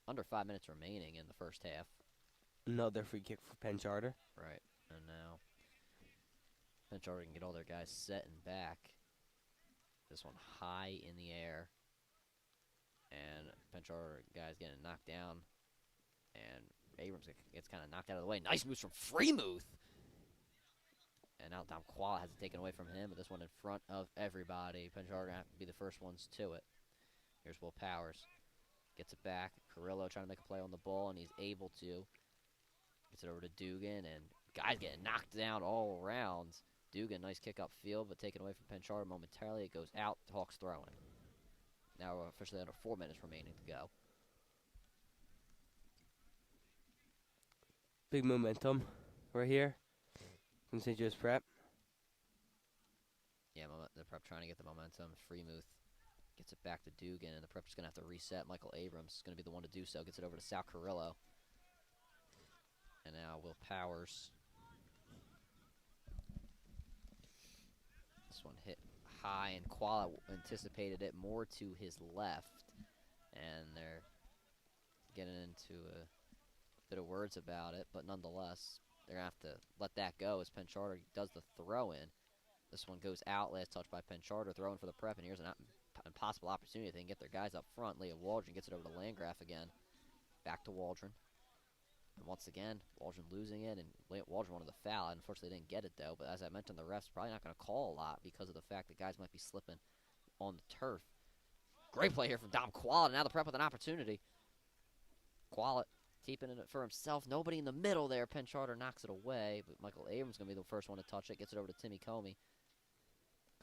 Under 5 minutes remaining in the first half. Another free kick for Penn Charter. Right. And now Penn Charter can get all their guys set and back. This one high in the air. And Penn Charter guys getting knocked down. And Abrams gets kind of knocked out of the way. Nice moves from Freemuth. And now Dom Quallet has it taken away from him. But this one in front of everybody. Penn Charter going to have to be the first ones to it. Here's Will Powers. Gets it back. Carrillo trying to make a play on the ball, and he's able to. Gets it over to Dugan, and guys getting knocked down all around. Dugan, nice kick up field, but taken away from Penn Charter momentarily. It goes out. Hawks throwing. Now we're officially under 4 minutes remaining to go. Big momentum right here from St. Joe's Prep. Yeah, the Prep trying to get the momentum. Freemuth gets it back to Dugan, and the Prep's going to have to reset. Michael Abrams is going to be the one to do so. Gets it over to Sal Carrillo. And now Will Powers. This one hit high, and Quala anticipated it more to his left. And they're getting into a bit of words about it, but nonetheless, they're going to have to let that go as Penn Charter does the throw-in. This one goes out, last touch by Penn Charter, throwing for the Prep, and here's an impossible opportunity. They can get their guys up front. Liam Waldron gets it over to Landgraf again. Back to Waldron. And once again, Waldron losing it, and Waldron wanted the foul. Unfortunately, didn't get it, though. But as I mentioned, the ref's probably not going to call a lot because of the fact that guys might be slipping on the turf. Great play here from Dom Quallet, and now the Prep with an opportunity. Quallet keeping it for himself. Nobody in the middle there. Penn Charter knocks it away, but Michael Abrams is going to be the first one to touch it. Gets it over to Timmy Comey.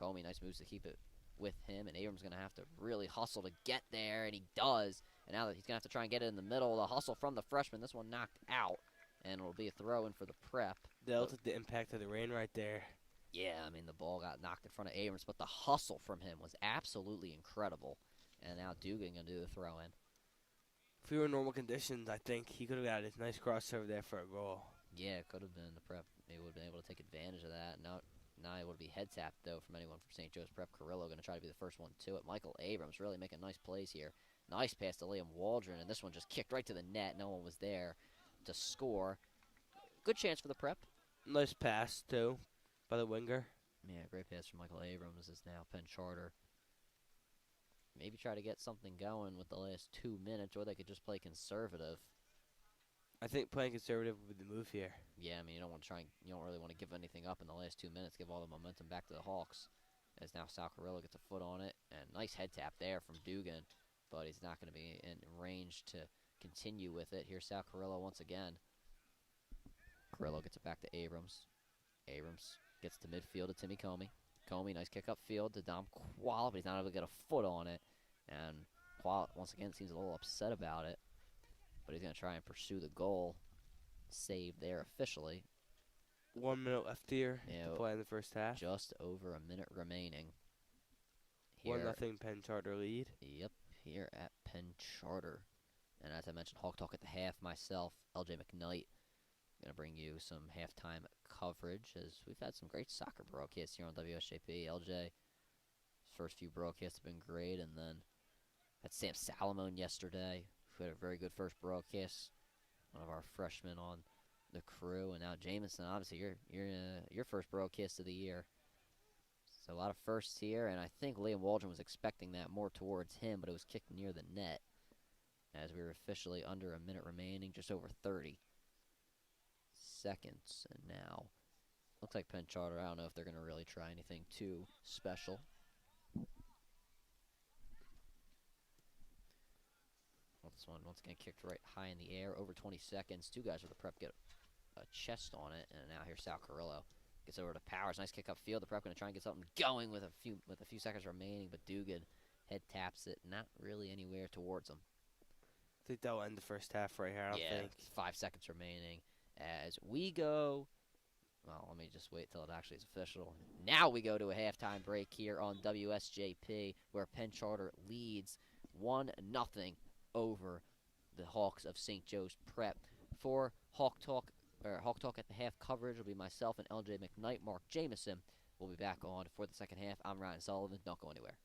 Comey, nice moves to keep it with him, and Abrams is going to have to really hustle to get there, and he does. And now that he's going to have to try and get it in the middle, the hustle from the freshman. This one knocked out, and it'll be a throw-in for the Prep. Dealt with the impact of the rain right there. Yeah, I mean, the ball got knocked in front of Abrams, but the hustle from him was absolutely incredible. And now Dugan going to do the throw-in. If we were in normal conditions, I think he could have got a nice crossover there for a goal. Yeah, it could have been. The Prep maybe would have been able to take advantage of that. Now it would be head tap, though, from anyone from St. Joe's Prep. Carrillo going to try to be the first one to it. Michael Abrams really making nice plays here. Nice pass to Liam Waldron, and this one just kicked right to the net. No one was there to score. Good chance for the Prep. Nice pass, too, by the winger. Yeah, great pass from Michael Abrams is now Penn Charter. Maybe try to get something going with the last 2 minutes, or they could just play conservative. I think playing conservative would be the move here. Yeah, I mean, you don't really want to give anything up in the last 2 minutes, give all the momentum back to the Hawks. As now Sal Carrillo gets a foot on it, and nice head tap there from Dugan, but he's not going to be in range to continue with it. Here's Sal Carrillo once again. Carrillo gets it back to Abrams. Abrams gets to midfield to Timmy Comey. Comey, nice kick upfield to Dom Qual, but he's not able to get a foot on it. And Qual, once again, seems a little upset about it. But he's going to try and pursue the goal. Save there officially. 1 minute left here Yeah, to play in the first half. Just over a minute remaining. 1-0 Penn Charter lead. Yep, here at Penn Charter. And as I mentioned, Hawk Talk at the half myself, LJ McKnight. Going to bring you some halftime coverage as we've had some great soccer broadcasts here on WSJP. LJ, first few broadcasts have been great, and then had Sam Salamone yesterday, who had a very good first broadcast. One of our freshmen on the crew, and now Jamison. Obviously, your first broadcast of the year. So a lot of firsts here, and I think Liam Waldron was expecting that more towards him, but it was kicked near the net as we were officially under a minute remaining, just over 30 seconds. And now looks like Penn Charter, I don't know if they're going to really try anything too special. Well, this one once again kicked right high in the air, over 20 seconds. Two guys with the Prep get a chest on it, and now here's Sal Carrillo. Gets over to Powers, nice kick upfield. The Prep going to try and get something going with a few seconds remaining, but Dugan head taps it, not really anywhere towards him. I think that'll end the first half right here. I don't think. 5 seconds remaining as we go. Well, let me just wait till it actually is official. Now we go to a halftime break here on WSJP, where Penn Charter leads 1-0 over the Hawks of St. Joe's Prep. For Hawk Talk at the half coverage will be myself and LJ McKnight. Mark Jamison will be back on for the second half. I'm Ryan Sullivan. Don't go anywhere.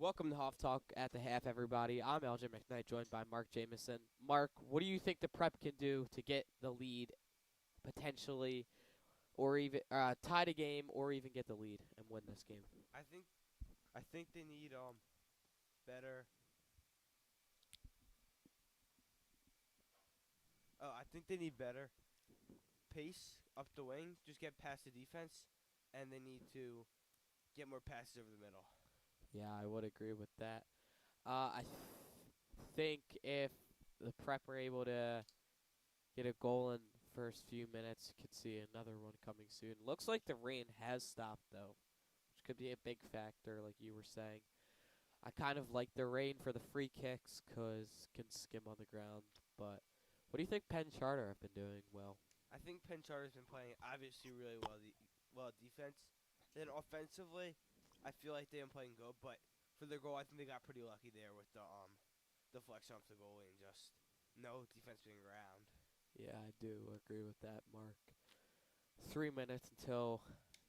Welcome to Hoff Talk at the half, everybody. I'm Elgin McKnight, joined by Mark Jamison. Mark, what do you think the Prep can do to get the lead, potentially, or even tie the game, or even get the lead and win this game? I think they need better. Oh, I think they need better pace up the wing. Just get past the defense, and they need to get more passes over the middle. Yeah, I would agree with that. I think if the Prep are able to get a goal in the first few minutes, could see another one coming soon. Looks like the rain has stopped, though, which could be a big factor, like you were saying. I kind of like the rain for the free kicks 'cause can skim on the ground. But what do you think Penn Charter have been doing well? I think Penn Charter's been playing obviously really well at defense. Then offensively, I feel like they've been playing good, but for their goal, I think they got pretty lucky there with the deflection off the goalie and just no defense being around. Yeah, I do agree with that, Mark. 3 minutes until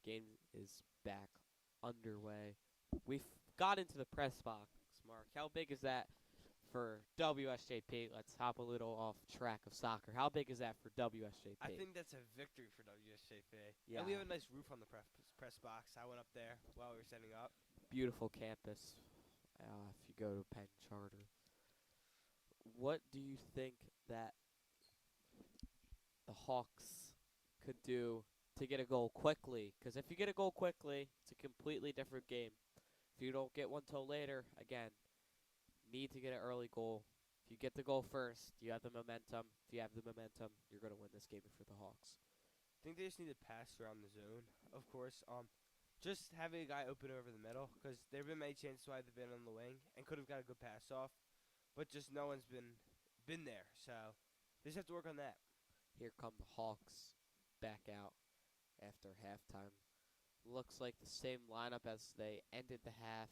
game is back underway. We've got into the press box, Mark. How big is that for WSJP? Let's hop a little off track of soccer. How big is that for WSJP? I think that's a victory for WSJP. Yeah. And we have a nice roof on the press box. I went up there while we were setting up. Beautiful campus. If you go to Penn Charter, what do you think that the Hawks could do to get a goal quickly? Because if you get a goal quickly, it's a completely different game. If you don't get one till later, again, need to get an early goal. If you get the goal first, you have the momentum. If you have the momentum, you're going to win this game for the Hawks. I think they just need to pass around the zone, of course. Just having a guy open over the middle, because there have been many chances why they've been on the wing and could have got a good pass off, but just no one's been there. So they just have to work on that. Here come the Hawks back out after halftime. Looks like the same lineup as they ended the half.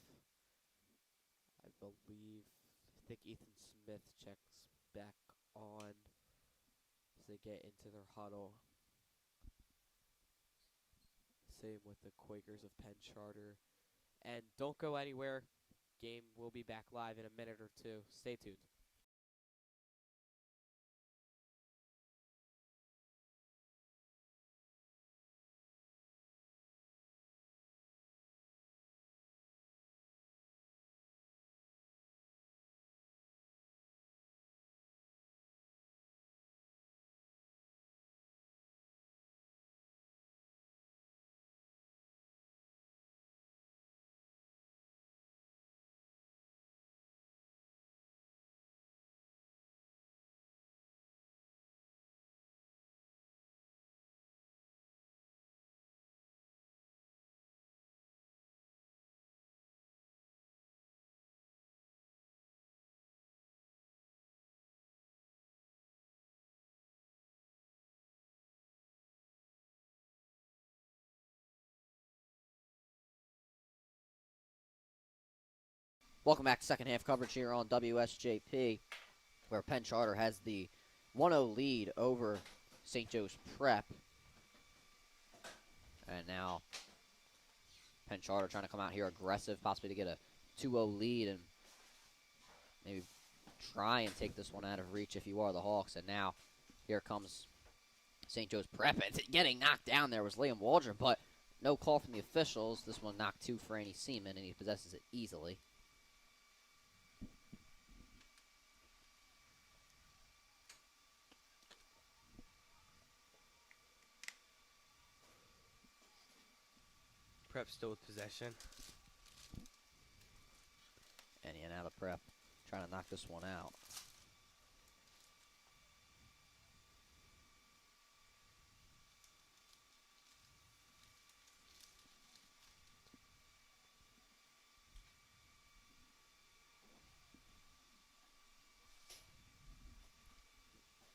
I think Ethan Smith checks back on as they get into their huddle. Same with the Quakers of Penn Charter. And don't go anywhere. Game will be back live in a minute or two. Stay tuned. Welcome back to second half coverage here on WSJP, where Penn Charter has the 1-0 lead over St. Joe's Prep. And now Penn Charter trying to come out here aggressive, possibly to get a 2-0 lead and maybe try and take this one out of reach if you are the Hawks. And now here comes St. Joe's Prep. And getting knocked down there was Liam Waldron, but no call from the officials. This one knocked to Franny Seaman, and he possesses it easily. Prep still with possession. And yeah, now the Prep trying to knock this one out.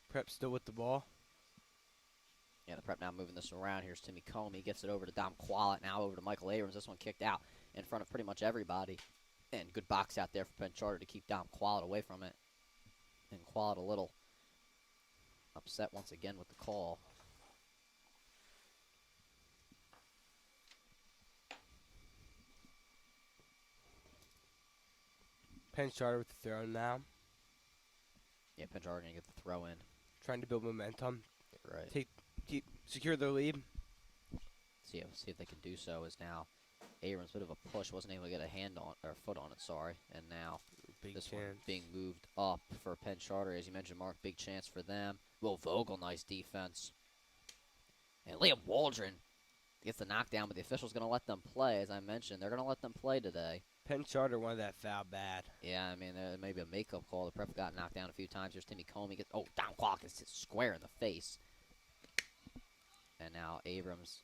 Prep still with the ball. Yeah, the Prep now moving this around. Here's Timmy Comey. Gets it over to Dom Quallett. Now over to Michael Abrams. This one kicked out in front of pretty much everybody. And good box out there for Penn Charter to keep Dom Quallett away from it. And Quallett a little upset once again with the call. Penn Charter with the throw now, Yeah, Penn Charter going to get the throw in. trying to build momentum, Right. secure their lead. See if they can do so. Is now Abrams, bit of a push, wasn't able to get a hand on or foot on it. Sorry, and now Big this chance. one being moved up for Penn Charter, as you mentioned, Mark. Big chance for them. Will Vogel, nice defense, and Liam Waldron gets the knockdown, but the official's going to let them play. As I mentioned, they're going to let them play today. Penn Charter wanted that foul bad. Yeah, I mean, there may be a makeup call. The prep got knocked down a few times. Here's Timmy Comey. Down clock is hit square in the face. And now Abrams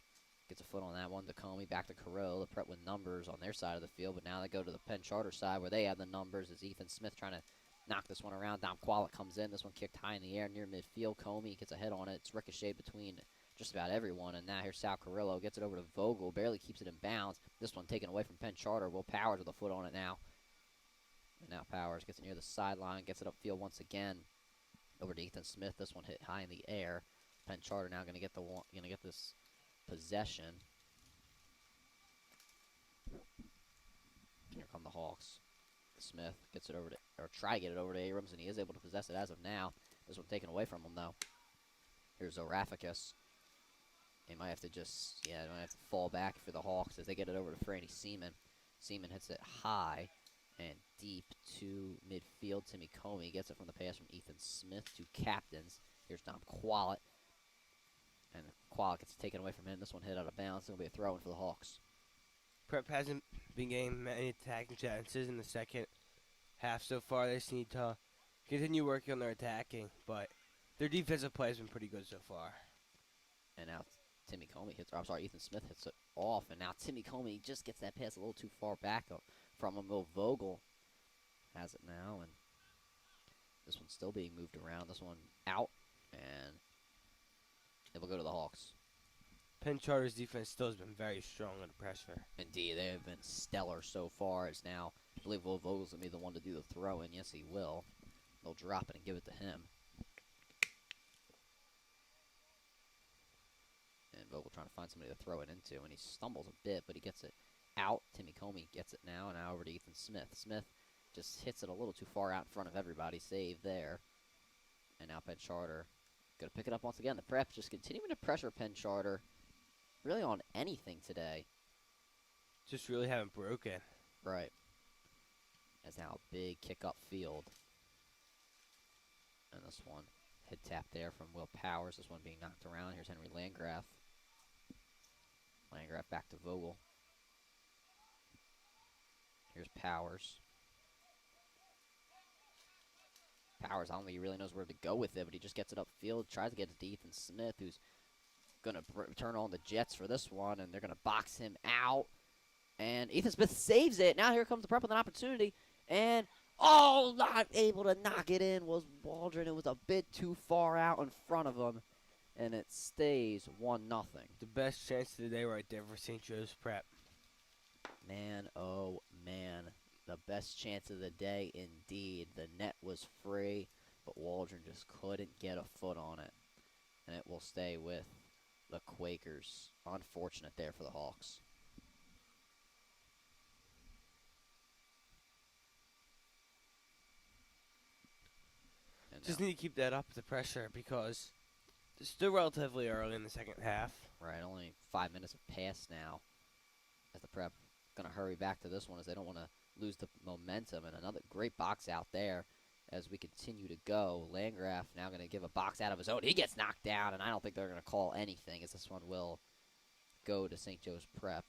gets a foot on that one to Comey. Back to Carrillo. The prep with numbers on their side of the field. But now they go to the Penn Charter side where they have the numbers. As Ethan Smith trying to knock this one around. Dom Quallet comes in. This one kicked high in the air near midfield. Comey gets a hit on it. It's ricocheted between just about everyone. And now here's Sal Carrillo. Gets it over to Vogel. Barely keeps it in bounds. This one taken away from Penn Charter. Will Powers with a foot on it now. And now Powers gets it near the sideline, gets it upfield once again. Over to Ethan Smith. This one hit high in the air. Penn Charter now going to get this possession. Here come the Hawks. Smith gets it over to, or try to get it over to Abrams, and he is able to possess it as of now. This one taken away from him though. Here's Zoraficus. He might have to might have to fall back for the Hawks as they get it over to Franny Seaman. Seaman hits it high and deep to midfield. Timmy Comey gets it from the pass from Ethan Smith to captains. Here's Dom Quallet. And Quallet gets taken away from him. This one hit out of bounds. It's going to be a throw-in for the Hawks. Prep hasn't been getting many attacking chances in the second half so far. They just need to continue working on their attacking, but their defensive play has been pretty good so far. And now Ethan Smith hits it off, and now Timmy Comey just gets that pass a little too far back up from him. Will Vogel has it now, and this one's still being moved around. This one out, and it will go to the Hawks. Penn Charter's defense still has been very strong under pressure. Indeed, they have been stellar so far. As now, I believe Will Vogel's going to be the one to do the throw-in. Yes, he will. They'll drop it and give it to him. And Vogel trying to find somebody to throw it into, and he stumbles a bit, but he gets it out. Timmy Comey gets it now, and now over to Ethan Smith. Smith just hits it a little too far out in front of everybody. Save there. And now Penn Charter going to pick it up once again. The prep just continuing to pressure Penn Charter really on anything today. Just really haven't broken. Right. As now a big kick up field. And this one, head tap there from Will Powers. This one being knocked around. Here's Henry Landgraf. Landgraf back to Vogel. Here's Powers. Powers, I don't think he really knows where to go with it, but he just gets it upfield, tries to get it to Ethan Smith, who's going to turn on the Jets for this one, and they're going to box him out. And Ethan Smith saves it. Now here comes the prep with an opportunity. And, not able to knock it in was Waldron. It was a bit too far out in front of him. And it stays 1-0. The best chance of the day right there for St. Joe's prep. Man, oh, man. The best chance of the day indeed. The net was free, but Waldron just couldn't get a foot on it. And it will stay with the Quakers. Unfortunate there for the Hawks. And Just now, need to keep that up, the pressure, because it's still relatively early in the second half. right, only 5 minutes have passed now. As the prep going to hurry back to this one as they don't want to lose the momentum. And another great box out there as we continue to go. Landgraf now going to give a box out of his own. He gets knocked down, and I don't think they're going to call anything as this one will go to St. Joe's Prep.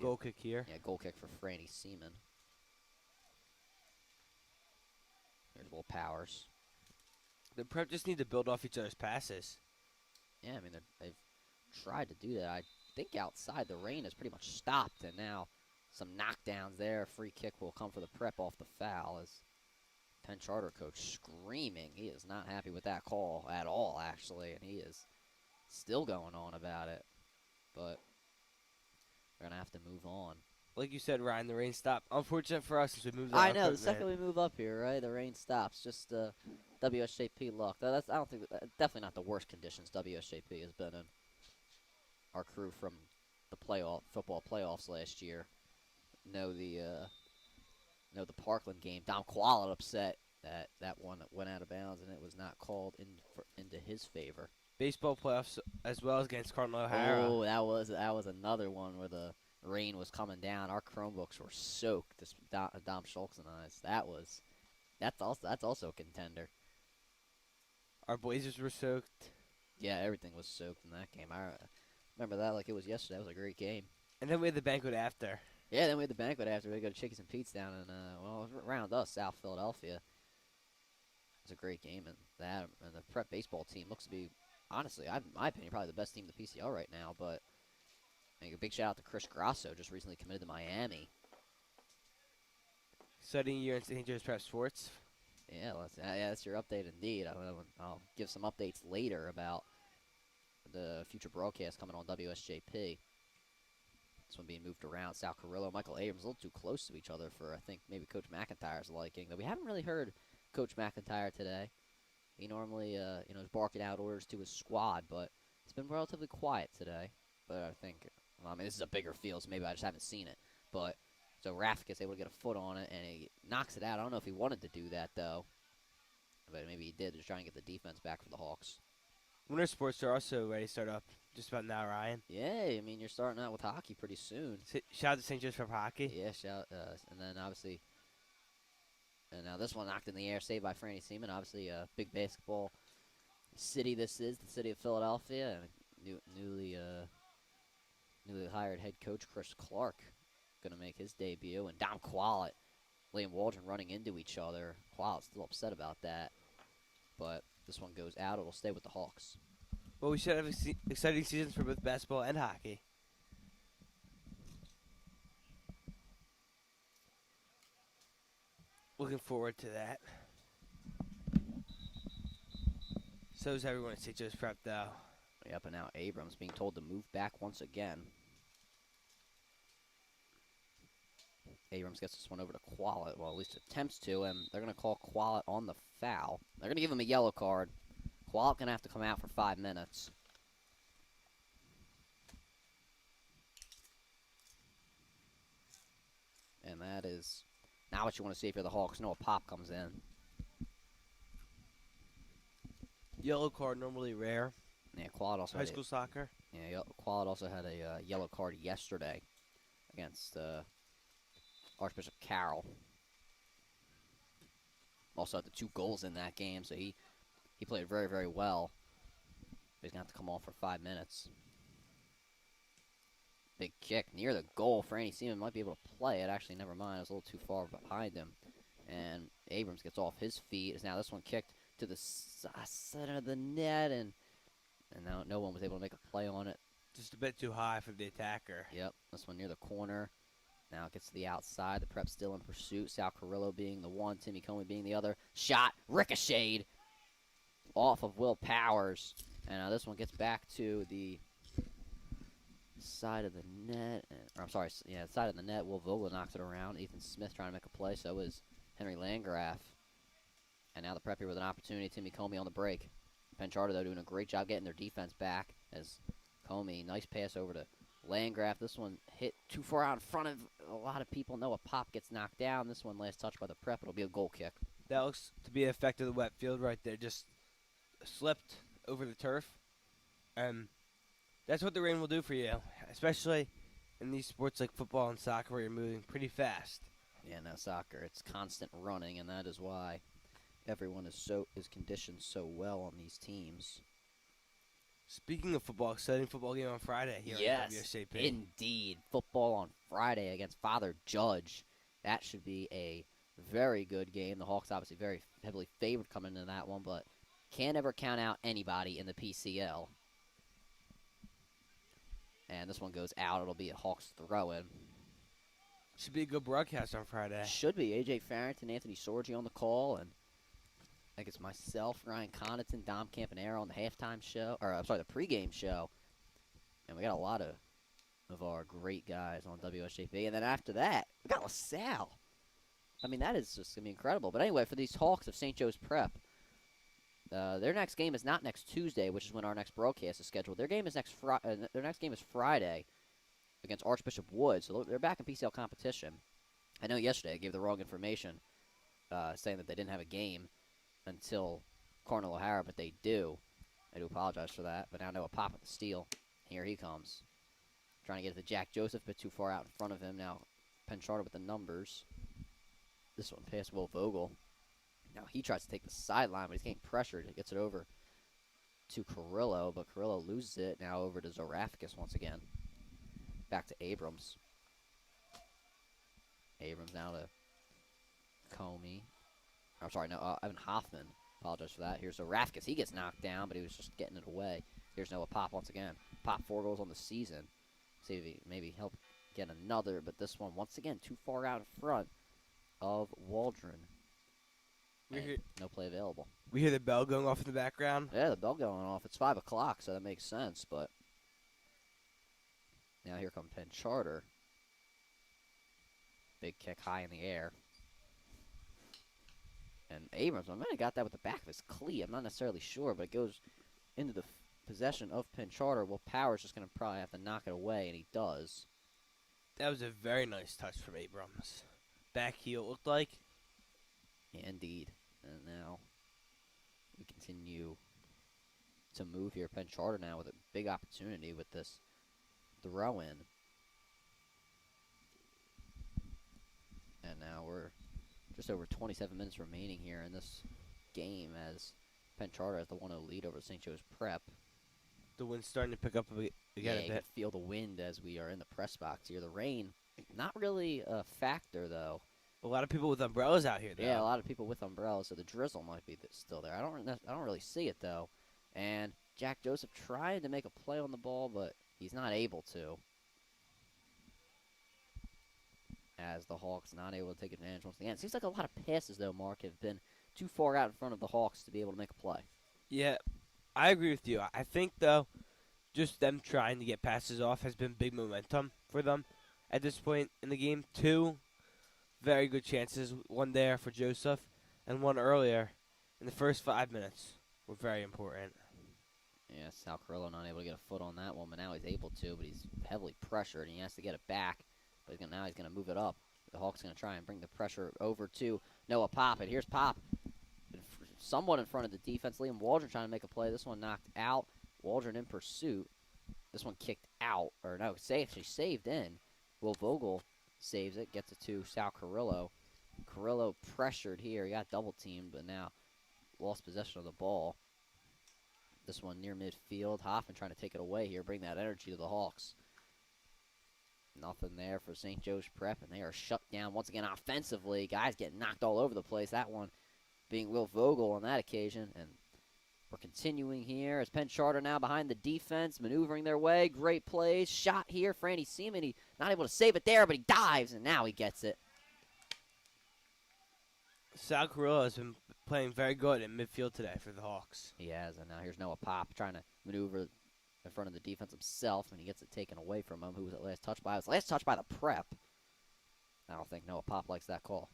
Goal kick here. Yeah, goal kick for Franny Seaman. There's Will Powers. The prep just need to build off each other's passes. Yeah, I mean, they've tried to do that. I think outside the rain has pretty much stopped, and now some knockdowns there. Free kick will come for the prep off the foul as Penn Charter coach screaming. He is not happy with that call at all, actually, and he is still going on about it. But we're going to have to move on. Like you said, Ryan, the rain stopped. Unfortunate for us as we moved on. I know. The second we move up here, right, the rain stops. Just WSJP luck. I don't think definitely not the worst conditions WSJP has been in. Our crew from the football playoffs last year know the the Parkland game. Dom Quallet upset that one went out of bounds and it was not called into his favor. Baseball playoffs as well as against Cardinal O'Hara. Oh, that was another one where the rain was coming down. Our Chromebooks were soaked. This Dom Schultz and I. That's also a contender. Our Blazers were soaked. Yeah, everything was soaked in that game. I remember that like it was yesterday. It was a great game. And then we had the banquet after. Yeah, then we had the banquet after. We go to Chickies and Pete's down in around us, South Philadelphia. It was a great game, and the prep baseball team looks to be, honestly, in my opinion, probably the best team in the PCL right now. But a big shout out to Chris Grasso, just recently committed to Miami. Exciting year in St. Joe's Prep Sports. Yeah, that's your update indeed. I'll give some updates later about the future broadcast coming on WSJP. This one being moved around. Sal Carrillo, Michael Abrams, a little too close to each other for, I think, maybe Coach McIntyre's liking. Though we haven't really heard Coach McIntyre today. He normally, is barking out orders to his squad, but it's been relatively quiet today. But I think, this is a bigger field, so maybe I just haven't seen it. But so Rafik is able to get a foot on it, and he knocks it out. I don't know if he wanted to do that, though. But maybe he did to try and get the defense back for the Hawks. Winter sports are also ready to start up just about now, Ryan. Yeah, you're starting out with hockey pretty soon. Shout out to St. Joe's Prep Hockey. Yeah, and then obviously, and now this one knocked in the air, saved by Franny Seaman. Obviously, a big basketball city this is, the city of Philadelphia, and newly hired head coach Chris Clark going to make his debut, and Dom Quallet, Liam Waldron running into each other. Quallet's still upset about that, but this one goes out. It'll stay with the Hawks. Well, we should have exciting seasons for both basketball and hockey. Looking forward to that. So is everyone at St. Joe's Prep, though. Yep, and now Abrams being told to move back once again. Abrams gets this one over to Quallet. Well, at least attempts to, and they're going to call Quallet on the foul. They're going to give him a yellow card. Quallet going to have to come out for 5 minutes. And that is not what you want to see if you're the Hawks. No, a pop comes in. Yellow card normally rare. Yeah, Quallet also High school soccer. Yeah, Quallet also had a yellow card yesterday against Archbishop Carroll. Also had the 2 goals in that game, so he played very, very well. But he's going to have to come off for 5 minutes. Big kick near the goal. Franny Seaman might be able to play it. Actually, never mind. It was a little too far behind him. And Abrams gets off his feet. Now this one kicked to the center of the net, and now no one was able to make a play on it. Just a bit too high for the attacker. Yep, this one near the corner. Now it gets to the outside. The Prep still in pursuit. Sal Carrillo being the one, Timmy Comey being the other. Shot, ricocheted off of Will Powers. And now this one gets back to the side of the net. Side of the net. Will Vogel knocks it around. Ethan Smith trying to make a play. So is Henry Landgraf. And now the Prep here with an opportunity. Timmy Comey on the break. Penn Charter, though, doing a great job getting their defense back. As Comey, nice pass over to Landgraf. This one hit too far out in front of a lot of people. Noah Pop gets knocked down. This one last touch by the Prep. It'll be a goal kick. That looks to be an effect of the wet field right there. Just slipped over the turf. That's what the rain will do for you, especially in these sports like football and soccer where you're moving pretty fast. Yeah, no, soccer, it's constant running, and that is why everyone is conditioned so well on these teams. Speaking of football, exciting football game on Friday here on WSJP. Indeed. Football on Friday against Father Judge. That should be a very good game. The Hawks obviously very heavily favored coming into that one, but can't ever count out anybody in the PCL. And this one goes out. It'll be a Hawks throw-in. Should be a good broadcast on Friday. Should be. A.J. Farrington, Anthony Sorgi on the call, and I think it's myself, Ryan Connaughton, Dom Campanaro on the halftime show, the pregame show. And we got a lot of our great guys on WSJP. And then after that, we got LaSalle. That is just going to be incredible. But anyway, for these Hawks of St. Joe's Prep, their next game is not next Tuesday, which is when our next broadcast is scheduled. Their game is their next game is Friday against Archbishop Wood, so they're back in PCL competition. I know yesterday I gave the wrong information, saying that they didn't have a game until Cornell O'Hara, but they do. I do apologize for that. But now Noah Pop with the steal. Here he comes. Trying to get it to Jack Joseph, but too far out in front of him. Now Penn Charter with the numbers. This one past Will Vogel. Now he tries to take the sideline, but he's getting pressured. He gets it over to Carrillo, but Carrillo loses it. Now over to Zarafakis once again. Back to Abrams. Abrams now to Comey. I'm sorry, no, Evan Hoffman. Apologize for that. Here's Zarafakis. He gets knocked down, but he was just getting it away. Here's Noah Pop once again. Pop 4 goals on the season. See if he maybe help get another, but this one once again too far out in front of Waldron. No play available. We hear the bell going off in the background. Yeah, the bell going off. It's 5 o'clock, so that makes sense. But now here come Penn Charter. Big kick high in the air. And Abrams, I might have got that with the back of his cleat. I'm not necessarily sure, but it goes into the possession of Penn Charter. Will Power's just going to probably have to knock it away, and he does. That was a very nice touch from Abrams. Back heel, it looked like. Yeah, indeed. And now we continue to move here. Penn Charter now with a big opportunity with this throw-in. And now we're just over 27 minutes remaining here in this game as Penn Charter has the 1-0 lead over St. Joe's Prep. The wind's starting to pick up again Yeah, a you bit. can feel the wind as we are in the press box here. The rain, not really a factor, though. A lot of people with umbrellas out here, though. Yeah, a lot of people with umbrellas, so the drizzle might be still there. I don't really see it, though. And Jack Joseph trying to make a play on the ball, but he's not able to. As the Hawks not able to take advantage once again. It seems like a lot of passes, though, Mark, have been too far out in front of the Hawks to be able to make a play. Yeah, I agree with you. I think, though, just them trying to get passes off has been big momentum for them at this point in the game. 2 very good chances, one there for Joseph and one earlier in the first 5 minutes were very important. Yeah, Sal Carrillo not able to get a foot on that one, but now he's able to, but he's heavily pressured, and he has to get it back. But now he's going to move it up. The Hawks going to try and bring the pressure over to Noah Pop. And here's Pop, somewhat in front of the defense. Liam Waldron trying to make a play. This one knocked out. Waldron in pursuit. This one kicked out. Or no, actually saved in. Will Vogel saves it. Gets it to Sal Carrillo. Carrillo pressured here. He got double teamed, but now lost possession of the ball. This one near midfield. Hoffman trying to take it away here. Bring that energy to the Hawks. Nothing there for St. Joe's Prep, and they are shut down once again offensively. Guys getting knocked all over the place. That one being Will Vogel on that occasion. And we're continuing here as Penn Charter now behind the defense, maneuvering their way. Great plays. Shot here. Franny Seaman, he not able to save it there, but he dives, and now he gets it. Sal Carrillo has been playing very good in midfield today for the Hawks. He has, and now here's Noah Pop trying to maneuver in front of the defense himself, and he gets it taken away from him. Who was it last touched by? It was last touched by the Prep. I don't think Noah Pop likes that call.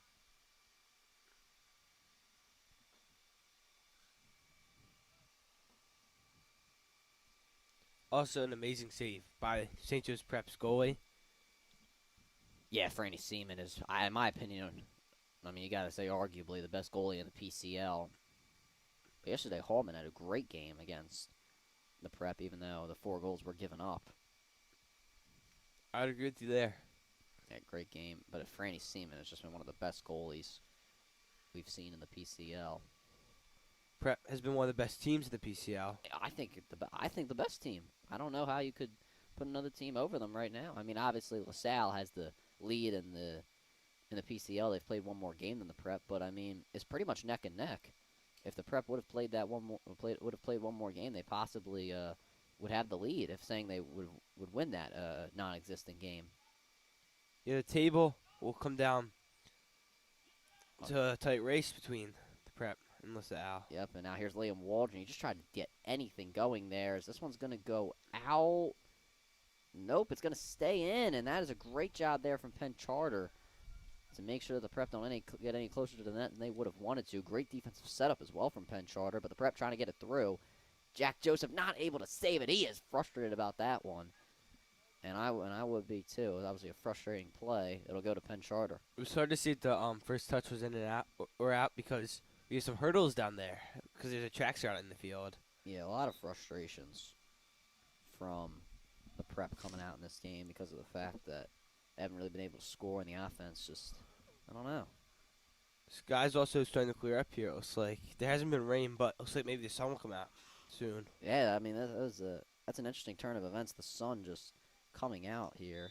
Also an amazing save by St. Joe's Prep's goalie. Yeah, Franny Seaman is, in my opinion, I mean, you got to say arguably the best goalie in the PCL. But yesterday, Hallman had a great game against the Prep, even though the 4 goals were given up. I'd agree with you there. Yeah, great game. But Franny Seaman has just been one of the best goalies we've seen in the PCL. Prep has been one of the best teams in the PCL. I think the best team. I don't know how you could put another team over them right now. I mean, obviously LaSalle has the lead in the PCL. They've played one more game than the Prep, but I mean, it's pretty much neck and neck. If the Prep would have played one more game, they possibly would have the lead. If saying they would win that non-existent game. Yeah, the table will come down to a tight race between the Prep and LaSalle. Yep, and now here's Liam Waldron. He just tried to get anything going there. As this one's going to go out. Nope, it's going to stay in, and that is a great job there from Penn Charter to make sure the Prep don't get any closer to the net than they would have wanted to. Great defensive setup as well from Penn Charter, but the Prep trying to get it through. Jack Joseph not able to save it. He is frustrated about that one. And I would be too. It was obviously a frustrating play. It'll go to Penn Charter. It was hard to see if the first touch was in and out or out because we have some hurdles down there because there's a track start in the field. Yeah, a lot of frustrations from the prep coming out in this game because of the fact that they haven't really been able to score, and the offense just, I don't know. Sky's also starting to clear up here. It looks like there hasn't been rain, but it looks like maybe the sun will come out soon. Yeah, I mean that's an interesting turn of events. The sun just coming out here.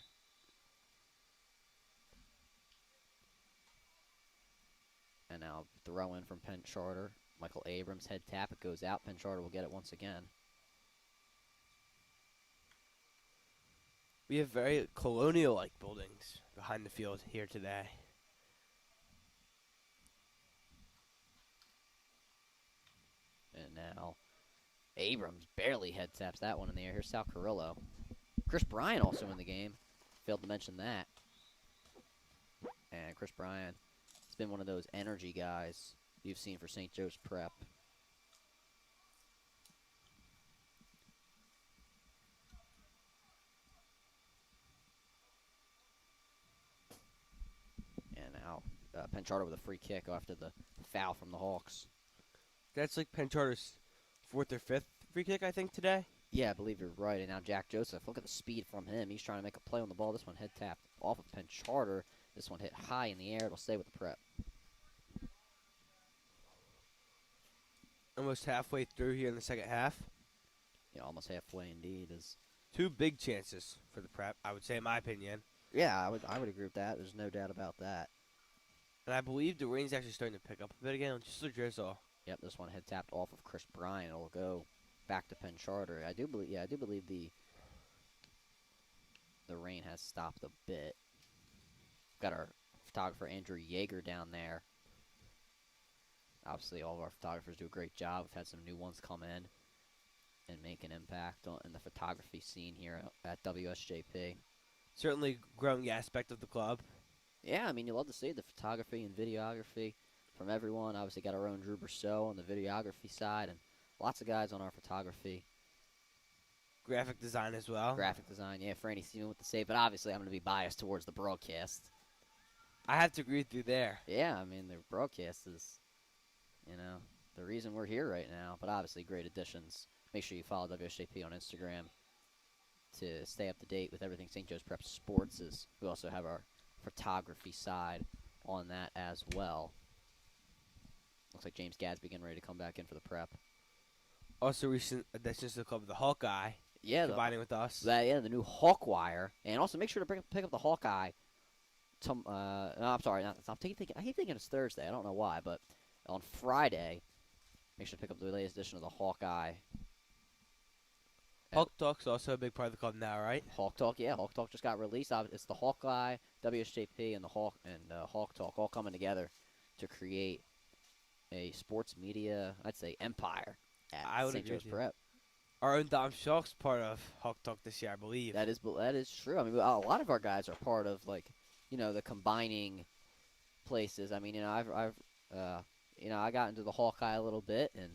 And now throw in from Penn Charter. Michael Abrams head tap. It goes out. Penn Charter will get it once again. We have very colonial-like buildings behind the field here today. And now Abrams barely head taps that one in the air. Here's Sal Carrillo. Chris Bryant also in the game. Failed to mention that. And Chris Bryant has been one of those energy guys you've seen for St. Joe's Prep. And now Penn Charter with a free kick after the foul from the Hawks. That's like Penn Charter's 4th or 5th free kick, I think, today. Yeah, I believe you're right. And now Jack Joseph, look at the speed from him. He's trying to make a play on the ball. This one head tapped off of Penn Charter. This one hit high in the air. It'll stay with the prep. Almost halfway through here in the second half. Yeah, almost halfway indeed. Two big chances for the prep, I would say, in my opinion. Yeah, I would agree with that. There's no doubt about that. And I believe the rain's actually starting to pick up a bit again, just a drizzle. Yep, this one head tapped off of Chris Bryant. It'll go back to Penn Charter. I do believe the rain has stopped a bit. Got our photographer Andrew Yeager down there. Obviously, all of our photographers do a great job. We've had some new ones come in and make an impact in the photography scene here at WSJP. Certainly growing aspect of the club. Yeah, I mean, you love to see the photography and videography from everyone. Obviously, got our own Drew Berceau on the videography side, and lots of guys on our photography. Graphic design as well. Graphic design, yeah, Franny Seaman with the save, but obviously I'm going to be biased towards the broadcast. I have to agree with you there. Yeah, I mean, the broadcast is, the reason we're here right now, but obviously great additions. Make sure you follow WSJP on Instagram to stay up to date with everything St. Joe's Prep Sports is. We also have our photography side on that as well. Looks like James Gadsby getting ready to come back in for the prep. Also recent additions to the club, the Hawkeye. Yeah, combining with us. The new Hawk Wire. And also make sure to pick up the Hawkeye. No, I'm sorry. I keep thinking it's Thursday. I don't know why, but on Friday, make sure to pick up the latest edition of the Hawkeye. Hawk Talk's also a big part of the club now, right? Hawk Talk, yeah. Hawk Talk just got released. It's the Hawkeye, WSJP, and the Hawk Talk all coming together to create a sports media, I'd say, empire at St. Joe's Prep. Our own Dom Schalk's part of Hawk Talk this year, I believe. That is true. I mean, a lot of our guys are part of the combining places. I mean, I got into the Hawkeye a little bit, and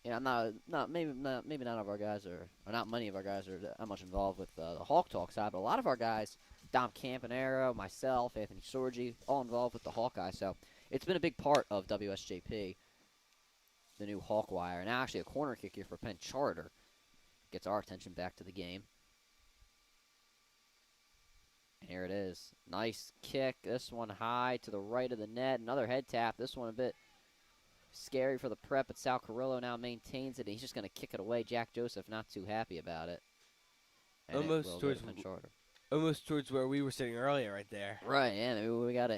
maybe not of our guys or not many of our guys are that much involved with the Hawk Talk side, but a lot of our guys, Dom Campanaro, myself, Anthony Sorgi, all involved with the Hawkeye. So it's been a big part of WSJP. The new Hawk Wire. Now actually a corner kick here for Penn Charter. Gets our attention back to the game. And here it is. Nice kick. This one high to the right of the net. Another head tap. This one a bit scary for the prep, but Sal Carrillo now maintains it. And he's just going to kick it away. Jack Joseph not too happy about it. And almost towards where we were sitting earlier right there. Right, yeah. We got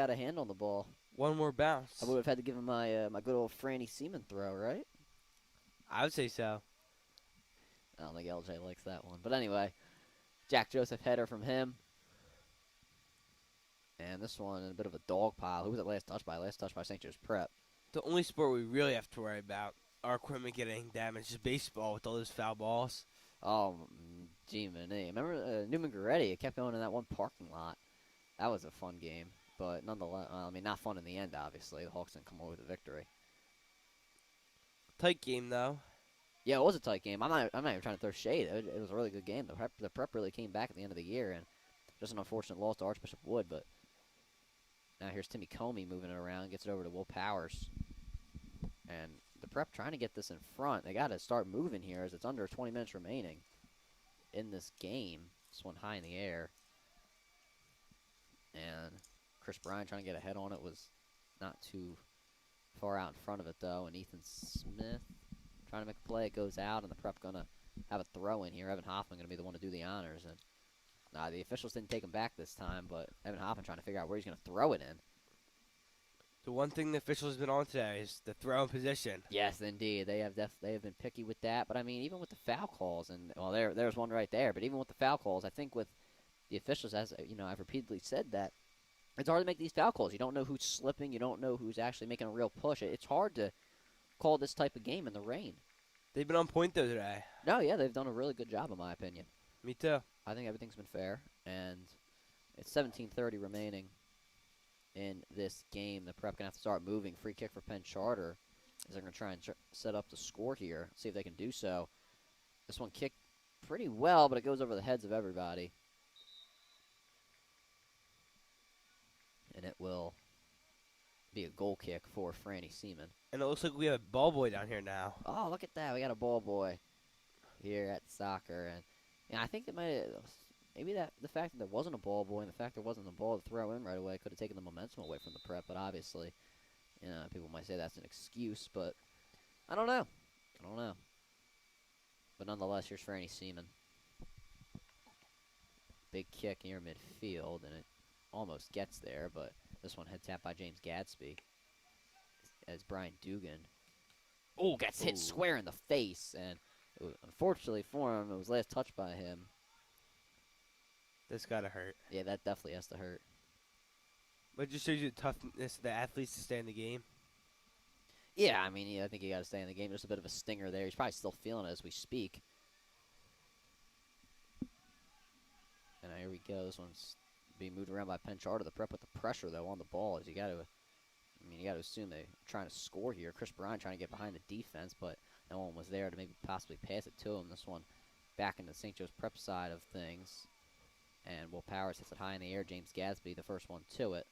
a hand on the ball. One more bounce. I would have had to give him my good old Franny Seaman throw, right? I would say so. I don't think LJ likes that one. But anyway, Jack Joseph header from him. And this one in a bit of a dog pile. Who was it last touched by? Last touched by St. Joe's Prep. The only sport we really have to worry about our equipment getting damaged is baseball with all those foul balls. Oh, gee, man. Remember Newman Goretti? It kept going in that one parking lot. That was a fun game. But nonetheless, not fun in the end, obviously. The Hawks didn't come away with a victory. Tight game, though. Yeah, it was a tight game. I'm not even trying to throw shade. It was a really good game. The prep really came back at the end of the year, and just an unfortunate loss to Archbishop Wood. But now here's Timmy Comey moving it around, gets it over to Will Powers, and the prep trying to get this in front. They got to start moving here as it's under 20 minutes remaining in this game. This one high in the air, and Chris Bryan trying to get ahead on it was not too far out in front of it though, and Ethan Smith trying to make a play. It goes out, and the prep gonna have a throw in here. Evan Hoffman gonna be the one to do the honors, and the officials didn't take him back this time, but Evan Hoffman trying to figure out where he's gonna throw it in. The one thing the officials have been on today is the throw in position. Yes, indeed, they have been picky with that. But I mean, even with the foul calls, and well, there's one right there. But even with the foul calls, I think with the officials, as you know, I've repeatedly said that it's hard to make these foul calls. You don't know who's slipping. You don't know who's actually making a real push. It's hard to call this type of game in the rain. They've been on point though today. No, yeah, they've done a really good job in my opinion. Me too. I think everything's been fair, and it's 17:30 remaining in this game. The prep gonna have to start moving. Free kick for Penn Charter, as they're gonna try and set up the score here. See if they can do so. This one kicked pretty well, but it goes over the heads of everybody, and it will be a goal kick for Franny Seaman. And it looks like we have a ball boy down here now. Oh, look at that! We got a ball boy here at soccer, and I think it might maybe that the fact that there wasn't a ball boy and the fact there wasn't a ball to throw in right away could have taken the momentum away from the prep. But obviously, people might say that's an excuse, but I don't know. But nonetheless, here's Franny Seaman. Big kick near midfield, and it almost gets there, but this one head tap by James Gadsby as Brian Dugan gets hit square in the face, and unfortunately for him, it was last touched by him. This gotta hurt. Yeah, that definitely has to hurt. But it just shows you the toughness of the athletes to stay in the game. Yeah, I mean, I think you got to stay in the game. Just a bit of a stinger there. He's probably still feeling it as we speak. And here we go. This one's being moved around by Penn Charter. The prep with the pressure, though, on the ball. As you got to assume they're trying to score here. Chris Bryan trying to get behind the defense, but no one was there to maybe possibly pass it to him. This one back into St. Joe's prep side of things. And Will Powers hits it high in the air. James Gadsby, the first one to it.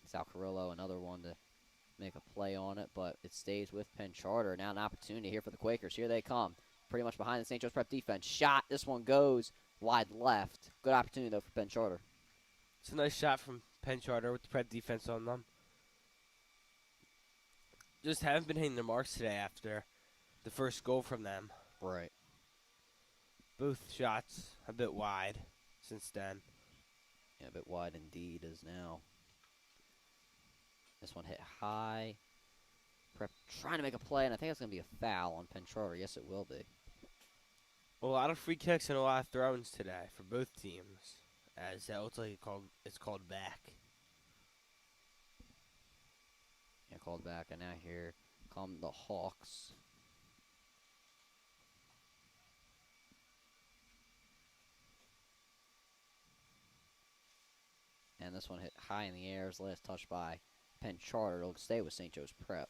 Sal Carrillo, another one to make a play on it, but it stays with Penn Charter. Now an opportunity here for the Quakers. Here they come. Pretty much behind the St. Joe's prep defense. Shot. This one goes wide left. Good opportunity, though, for Penn Charter. It's a nice shot from Penn Charter with the prep defense on them. Just haven't been hitting their marks today after the first goal from them. Right. Both shots a bit wide since then. Yeah, a bit wide indeed as now. This one hit high. Prep trying to make a play, and I think it's going to be a foul on Penn Charter. Yes, it will be. Well, a lot of free kicks and a lot of throw-ins today for both teams, as that looks like it's called back. Yeah, called back, and now here come the Hawks. And this one hit high in the air. Is last touched by Penn Charter. It'll stay with St. Joe's Prep.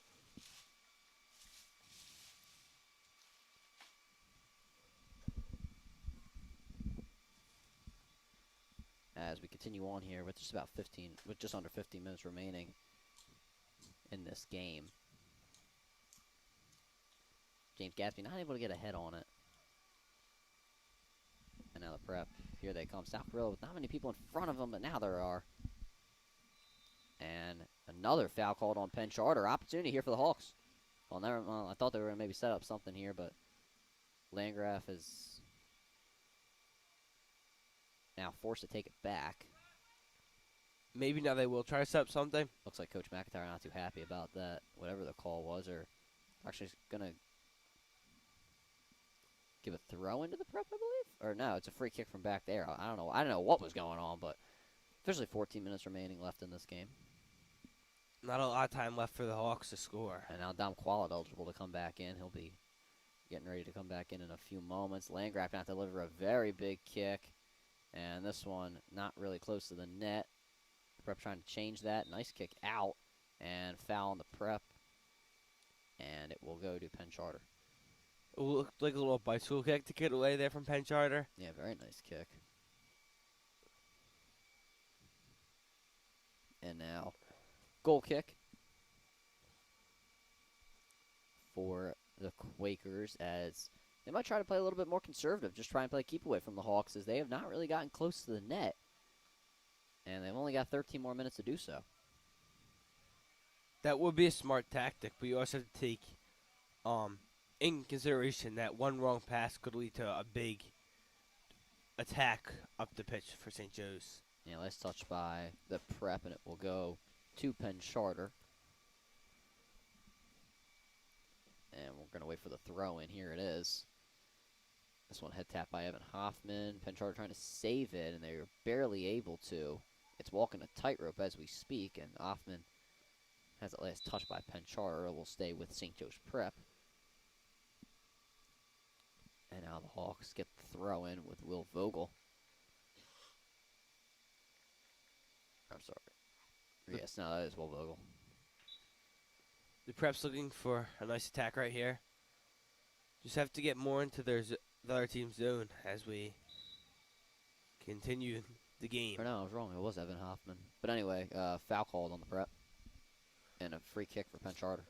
As we continue on here with just under 15 minutes remaining in this game. James Gadsby not able to get a head on it. And now the prep. Here they come. South Carolina with not many people in front of them, but now there are. And another foul called on Penn Charter. Opportunity here for the Hawks. Well, I thought they were going to maybe set up something here, but Landgraf is now forced to take it back. Maybe now they will try to set up something. Looks like Coach McIntyre not too happy about that, whatever the call was, or actually going to give a throw into the prep, I believe? Or no, it's a free kick from back there. I don't know what was going on, but officially 14 minutes remaining left in this game. Not a lot of time left for the Hawks to score. And now Dom Qualid eligible to come back in. He'll be getting ready to come back in a few moments. Landgraf going to deliver a very big kick. And this one not really close to the net. The prep trying to change that. Nice kick out. And foul on the prep. And it will go to Penn Charter. It looked like a little bicycle kick to get away there from Penn Charter. Yeah, very nice kick. And now, goal kick for the Quakers as they might try to play a little bit more conservative, just try and play keep away from the Hawks as they have not really gotten close to the net. And they've only got 13 more minutes to do so. That would be a smart tactic, but you also have to take in consideration that one wrong pass could lead to a big attack up the pitch for St. Joe's. Yeah, nice touch by the Prep, and it will go to Penn Charter. And we're going to wait for the throw in. Here it is. This one head tap by Evan Hoffman. Penn Charter trying to save it, and they're barely able to. It's walking a tightrope as we speak, and Hoffman has it last touch by Penn Charter. It will stay with St. Joe's Prep. And now the Hawks get the throw in with Will Vogel. I'm sorry. Yes, no, that is Will Vogel. The Prep's looking for a nice attack right here. Just have to get more into the other team's zone as we continue the game. Or no, I was wrong. It was Evan Hoffman. But anyway, foul called on the Prep. And a free kick for Penn Charter.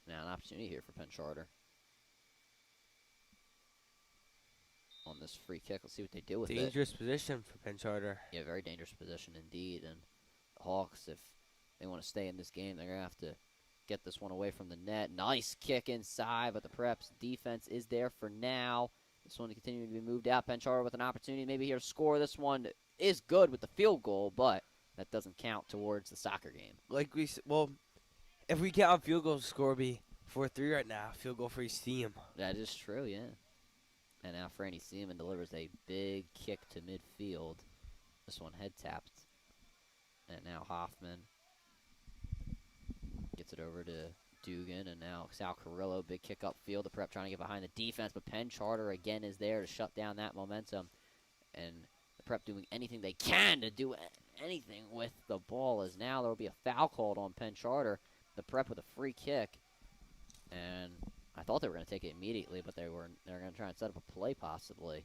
Now an opportunity here for Penn Charter. On this free kick. Let's see what they do with it. Dangerous position for Penn Charter. Yeah, very dangerous position indeed. And the Hawks, if they want to stay in this game, they're going to have to get this one away from the net. Nice kick inside, but the Preps defense is there for now. This one continuing to be moved out. Penn Charter with an opportunity maybe here to score. This one is good with the field goal, but that doesn't count towards the soccer game. Like we well, if we count field goal score, would be 4-3 right now. Field goal for each team. That is true, yeah. And now Franny Seaman delivers a big kick to midfield. This one head tapped. And now Hoffman gets it over to Dugan. And now Sal Carrillo, big kick upfield. The Prep trying to get behind the defense. But Penn Charter again is there to shut down that momentum. And the Prep doing anything they can to do anything with the ball. As now there will be a foul called on Penn Charter. The Prep with a free kick. And I thought they were going to take it immediately, but they're going to try and set up a play possibly.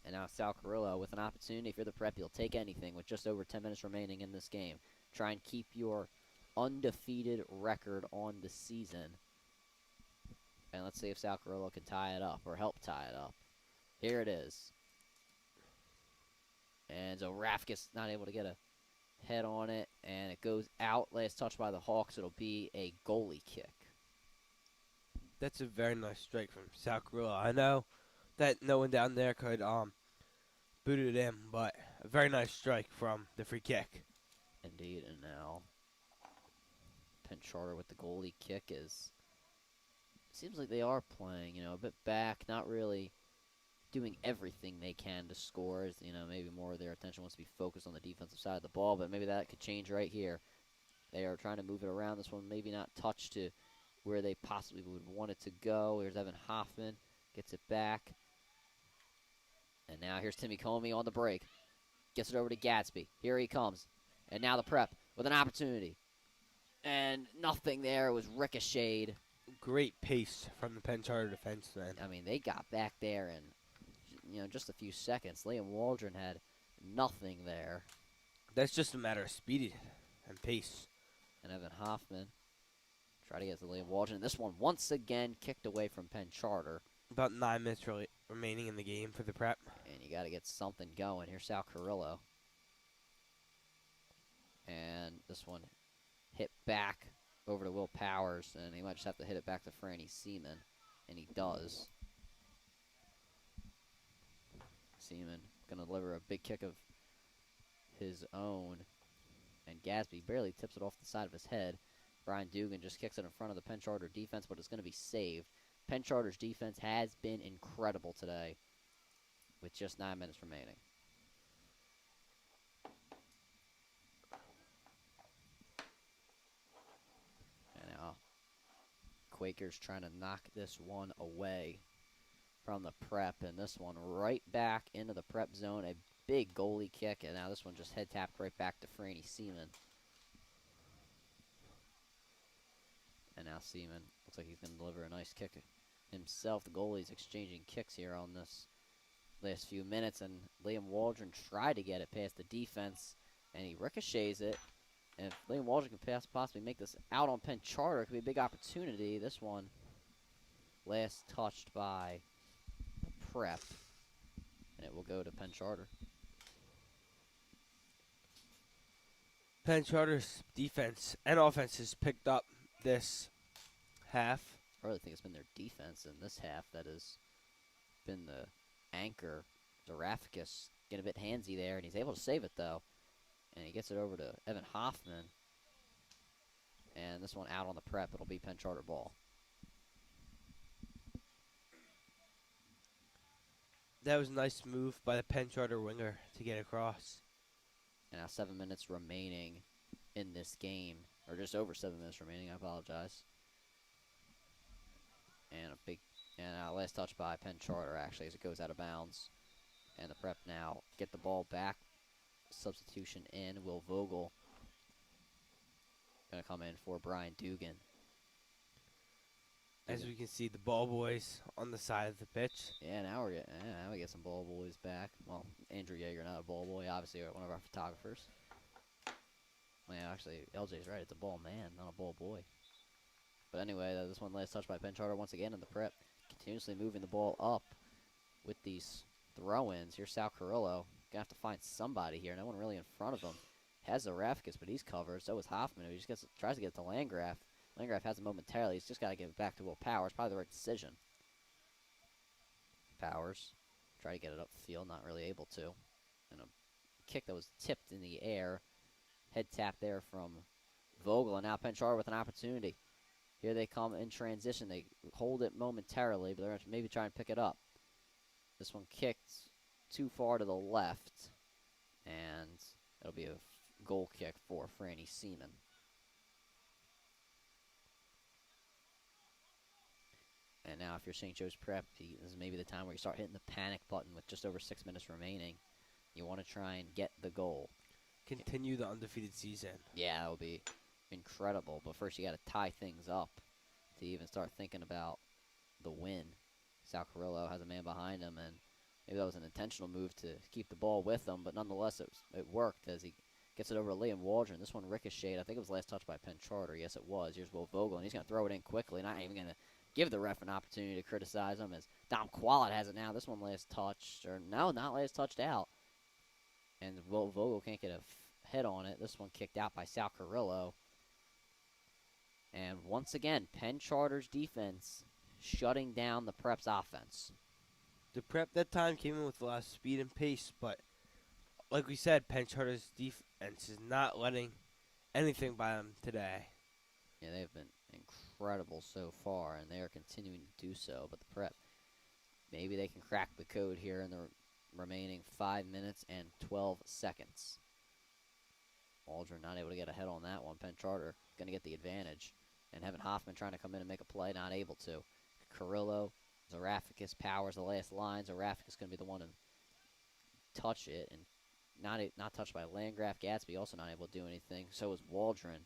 And now Sal Carrillo with an opportunity. If you're the Prep, you'll take anything with just over 10 minutes remaining in this game. Try and keep your undefeated record on the season. And let's see if Sal Carrillo can tie it up or help tie it up. Here it is. And Zorafkis not able to get a head on it, and it goes out. Last touch by the Hawks. It'll be a goalie kick. That's a very nice strike from Sal Carrillo. I know that no one down there could boot it in, but a very nice strike from the free kick. Indeed, and now Penn Charter with the goalie kick is. Seems like they are playing, a bit back, not really doing everything they can to score. As, maybe more of their attention wants to be focused on the defensive side of the ball, but maybe that could change right here. They are trying to move it around. This one maybe not touched to where they possibly would want it to go. Here's Evan Hoffman. Gets it back. And now here's Timmy Comey on the break. Gets it over to Gadsby. Here he comes. And now the Prep with an opportunity. And nothing there. It was ricocheted. Great pace from the Penn Charter defenseman. I mean, they got back there in, just a few seconds. Liam Waldron had nothing there. That's just a matter of speed and pace. And Evan Hoffman try to get to Liam Waldron. And this one once again kicked away from Penn Charter. About 9 minutes remaining in the game for the Prep. And you got to get something going. Here's Sal Carrillo. And this one hit back over to Will Powers. And he might just have to hit it back to Franny Seaman. And he does. Seaman going to deliver a big kick of his own. And Gadsby barely tips it off the side of his head. Brian Dugan just kicks it in front of the Penn Charter defense, but it's going to be saved. Penn Charter's defense has been incredible today with just 9 minutes remaining. And now Quakers trying to knock this one away from the Prep, and this one right back into the Prep zone. A big goalie kick, and now this one just head tapped right back to Franny Seaman. And now Seaman looks like he's going to deliver a nice kick himself. The goalie's exchanging kicks here on this last few minutes, and Liam Waldron tried to get it past the defense, and he ricochets it. And if Liam Waldron can possibly make this out on Penn Charter, it could be a big opportunity. This one last touched by the Prep, and it will go to Penn Charter. Penn Charter's defense and offense has picked up this half. I really think it's been their defense in this half that has been the anchor. Zarafikis getting a bit handsy there, and he's able to save it, though. And he gets it over to Evan Hoffman. And this one out on the Prep. It'll be Penn Charter ball. That was a nice move by the Penn Charter winger to get across. And now 7 minutes remaining in this game. Or just over 7 minutes remaining, I apologize. And last touch by Penn Charter, actually, as it goes out of bounds. And the Prep now get the ball back. Substitution in. Will Vogel going to come in for Brian Dugan. As we can see, the ball boys on the side of the pitch. Yeah, now we get some ball boys back. Well, Andrew Yeager, not a ball boy, obviously one of our photographers. Well, yeah, actually, LJ's right. It's a ball man, not a ball boy. But anyway, this one last touch by Penn Charter once again in the Prep. Continuously moving the ball up with these throw-ins. Here's Sal Carrillo. Going to have to find somebody here. No one really in front of him. Has Zarafikis, but he's covered. So is Hoffman, who just tries to get it to Landgraf. Landgraf has it momentarily. He's just got to give it back to Will Powers. Probably the right decision. Powers try to get it up the field. Not really able to. And a kick that was tipped in the air. Head tap there from Vogel. And now Penn Charter with an opportunity. Here they come in transition. They hold it momentarily, but they're going to maybe try and pick it up. This one kicked too far to the left, and it'll be a goal kick for Franny Seaman. And now if you're St. Joe's Prep, this is maybe the time where you start hitting the panic button with just over 6 minutes remaining. You want to try and get the goal. Continue the undefeated season. Yeah, that would be incredible, but first you got to tie things up to even start thinking about the win. Sal Carrillo has a man behind him, and maybe that was an intentional move to keep the ball with him, but nonetheless it worked as he gets it over to Liam Waldron. This one ricocheted. I think it was last touch by Penn Charter. Yes, it was. Here's Will Vogel, and he's going to throw it in quickly, not even going to give the ref an opportunity to criticize him as Dom Quallet has it now. This one last touched, or no, not last touched out. And Will Vogel can't get a hit on it. This one kicked out by Sal Carrillo. And once again, Penn Charter's defense shutting down the Prep's offense. The Prep that time came in with a lot of speed and pace, but like we said, Penn Charter's defense is not letting anything by them today. Yeah, they've been incredible so far, and they are continuing to do so. But the Prep, maybe they can crack the code here in the remaining 5 minutes and 12 seconds. Waldron not able to get ahead on that one. Penn Charter going to get the advantage. And Evan Hoffman trying to come in and make a play, not able to. Carrillo, Zarafikis, Powers, the last line. Zarafikis going to be the one to touch it. And not touched by Landgraf. Gatsby also not able to do anything. So is Waldron.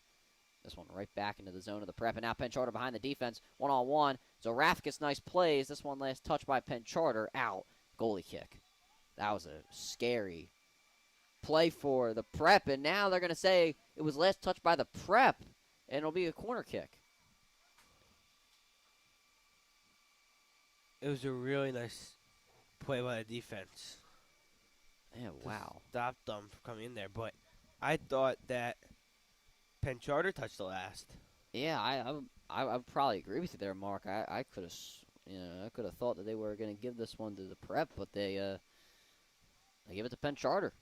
This one right back into the zone of the Prep. And now Penn Charter behind the defense. One-on-one. Zarafikis, nice plays. This one last touch by Penn Charter. Out. Goalie kick. That was a scary play for the Prep. And now they're going to say it was last touched by the Prep. And it'll be a corner kick. It was a really nice play by the defense. Yeah, wow. Stop them from coming in there. But I thought that Penn Charter touched the last. Yeah, I would probably agree with you there, Mark. I could have thought that they were going to give this one to the Prep, but they give it to Penn Charter.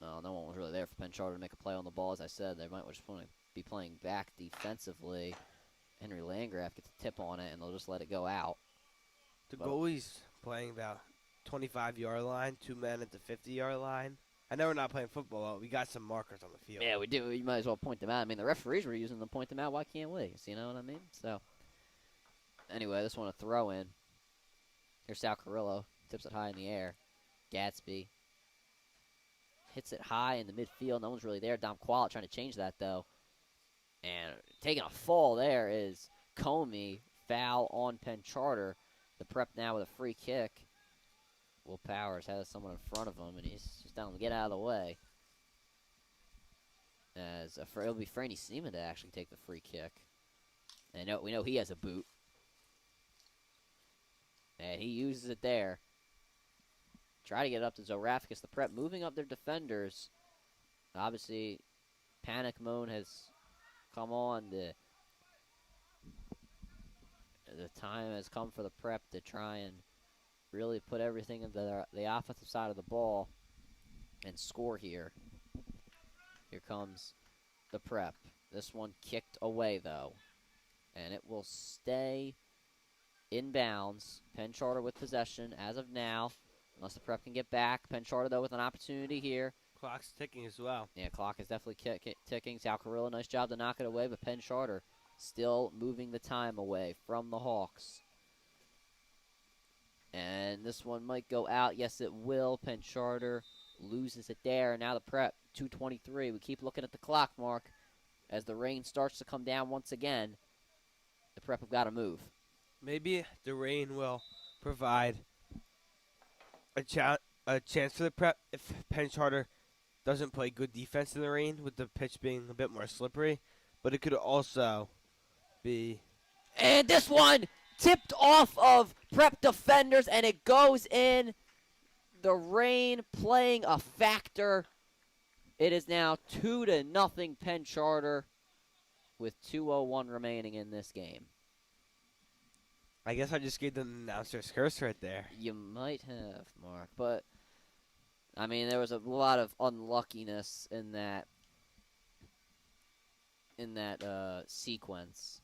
No one was really there for Penn Charter to make a play on the ball. As I said, they might just want to be playing back defensively. Henry Landgraf gets a tip on it, and they'll just let it go out. The goalie's playing about 25-yard line, 2 men at the 50-yard line. I know we're not playing football, but we got some markers on the field. Yeah, we do. You might as well point them out. I mean, the referees were using them to point them out. Why can't we? You know what I mean? So, anyway, this one a throw in. Here's Sal Carrillo. Tips it high in the air. Gatsby hits it high in the midfield. No one's really there. Dom Quallet trying to change that, though. And taking a fall there is Comey. Foul on Penn Charter. The Prep now with a free kick. Will Powers has someone in front of him, and he's just telling him to get out of the way. As it'll be Franny Seaman to actually take the free kick. And we know he has a boot. And he uses it there. Try to get it up to Zorafikis. The Prep moving up their defenders. Obviously, panic mode has come on. The time has come for the Prep to try and really put everything into the offensive side of the ball and score here. Here comes the Prep. This one kicked away, though. And it will stay inbounds. Penn Charter with possession as of now. Unless the Prep can get back. Penn Charter, though, with an opportunity here. Clock's ticking as well. Yeah, clock is definitely ticking. Sal Carrillo, nice job to knock it away, but Penn Charter still moving the time away from the Hawks. And this one might go out. Yes, it will. Penn Charter loses it there. And now the Prep, 2:23. We keep looking at the clock, Mark. As the rain starts to come down once again, the Prep have got to move. Maybe the rain will provide a chance for the Prep if Penn Charter doesn't play good defense in the rain, with the pitch being a bit more slippery. But it could also be... And this one tipped off of Prep defenders, and it goes in. The rain playing a factor. It is now 2-0 Penn Charter with 2:01 remaining in this game. I guess I just gave the announcer's curse right there. You might have, Mark, but I mean there was a lot of unluckiness in that sequence.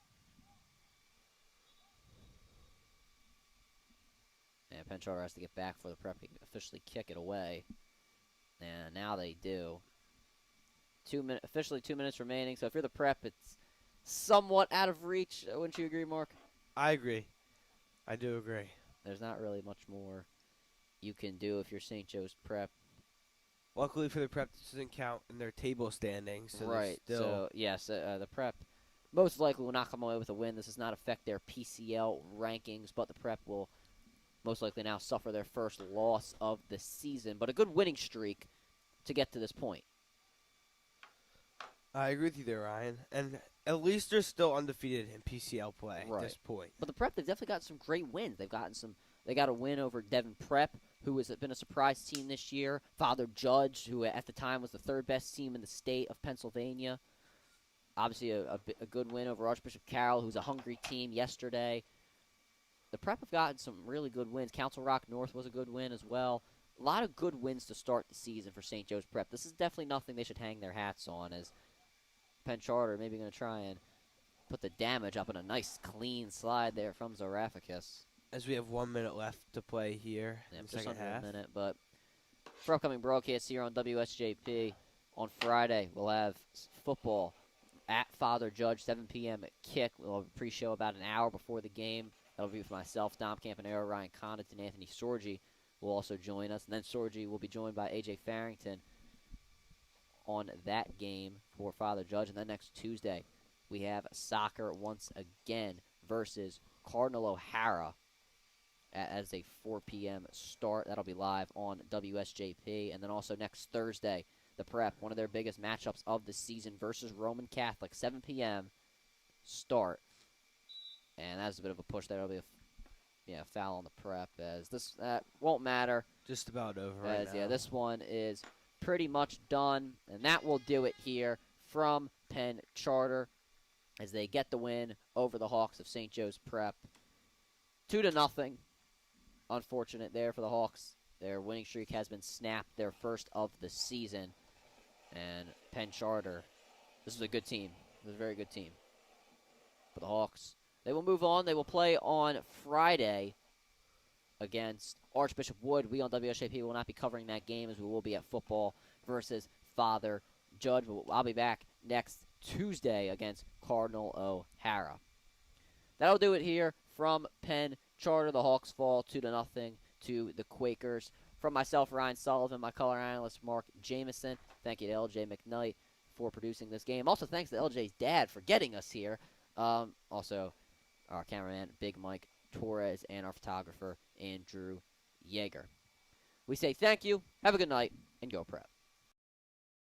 And Penn Charter has to get back for the Prep to officially kick it away. And now they do. Officially 2 minutes remaining. So if you're the Prep, it's somewhat out of reach. Wouldn't you agree, Mark? I agree. I do agree. There's not really much more you can do if you're St. Joe's Prep. Luckily for the Prep, this doesn't count in their table standings. So right. Still... So, yes, the Prep most likely will not come away with a win. This does not affect their PCL rankings, but the Prep will most likely now suffer their first loss of the season. But a good winning streak to get to this point. I agree with you there, Ryan. And at least they're still undefeated in PCL play at this point. But the Prep, they've definitely got some great wins. They got a win over Devon Prep, who has been a surprise team this year. Father Judge, who at the time was the third best team in the state of Pennsylvania. Obviously a good win over Archbishop Carroll, who's a hungry team yesterday. The Prep have gotten some really good wins. Council Rock North was a good win as well. A lot of good wins to start the season for St. Joe's Prep. This is definitely nothing they should hang their hats on, as Penn Charter maybe going to try and put the damage up in a nice clean slide there from Zorafikis. As we have 1 minute left to play here in the just second under half. a minute. But for upcoming broadcasts here on WSJP on Friday, we'll have football at Father Judge, 7 p.m. at Kick. We'll have a pre-show about an hour before the game. That'll be with myself, Dom Campanaro, Ryan Condit, and Anthony Sorgi will also join us. And then Sorgi will be joined by A.J. Farrington on that game for Father Judge. And then next Tuesday, we have soccer once again versus Cardinal O'Hara as a 4 p.m. start. That'll be live on WSJP. And then also next Thursday, the Prep, one of their biggest matchups of the season versus Roman Catholic, 7 p.m. start. And that's a bit of a push there. That'll be a foul on the Prep, as this won't matter. Just about over right now. Yeah, this one is pretty much done. And that will do it here from Penn Charter as they get the win over the Hawks of St. Joe's Prep. 2-0. Unfortunate there for the Hawks. Their winning streak has been snapped, their first of the season. And Penn Charter, this is a good team. This is a very good team. But the Hawks, they will move on. They will play on Friday against Archbishop Wood. We on WSJP will not be covering that game, as we will be at football versus Father Judge. I'll be back next Tuesday against Cardinal O'Hara. That'll do it here from Penn Charter. The Hawks fall 2-0 to the Quakers. From myself, Ryan Sullivan, my color analyst, Mark Jamison. Thank you to LJ McKnight for producing this game. Also, thanks to LJ's dad for getting us here. Also, our cameraman, Big Mike Torres, and our photographer, Andrew Yeager. We say thank you, have a good night, and go Prep.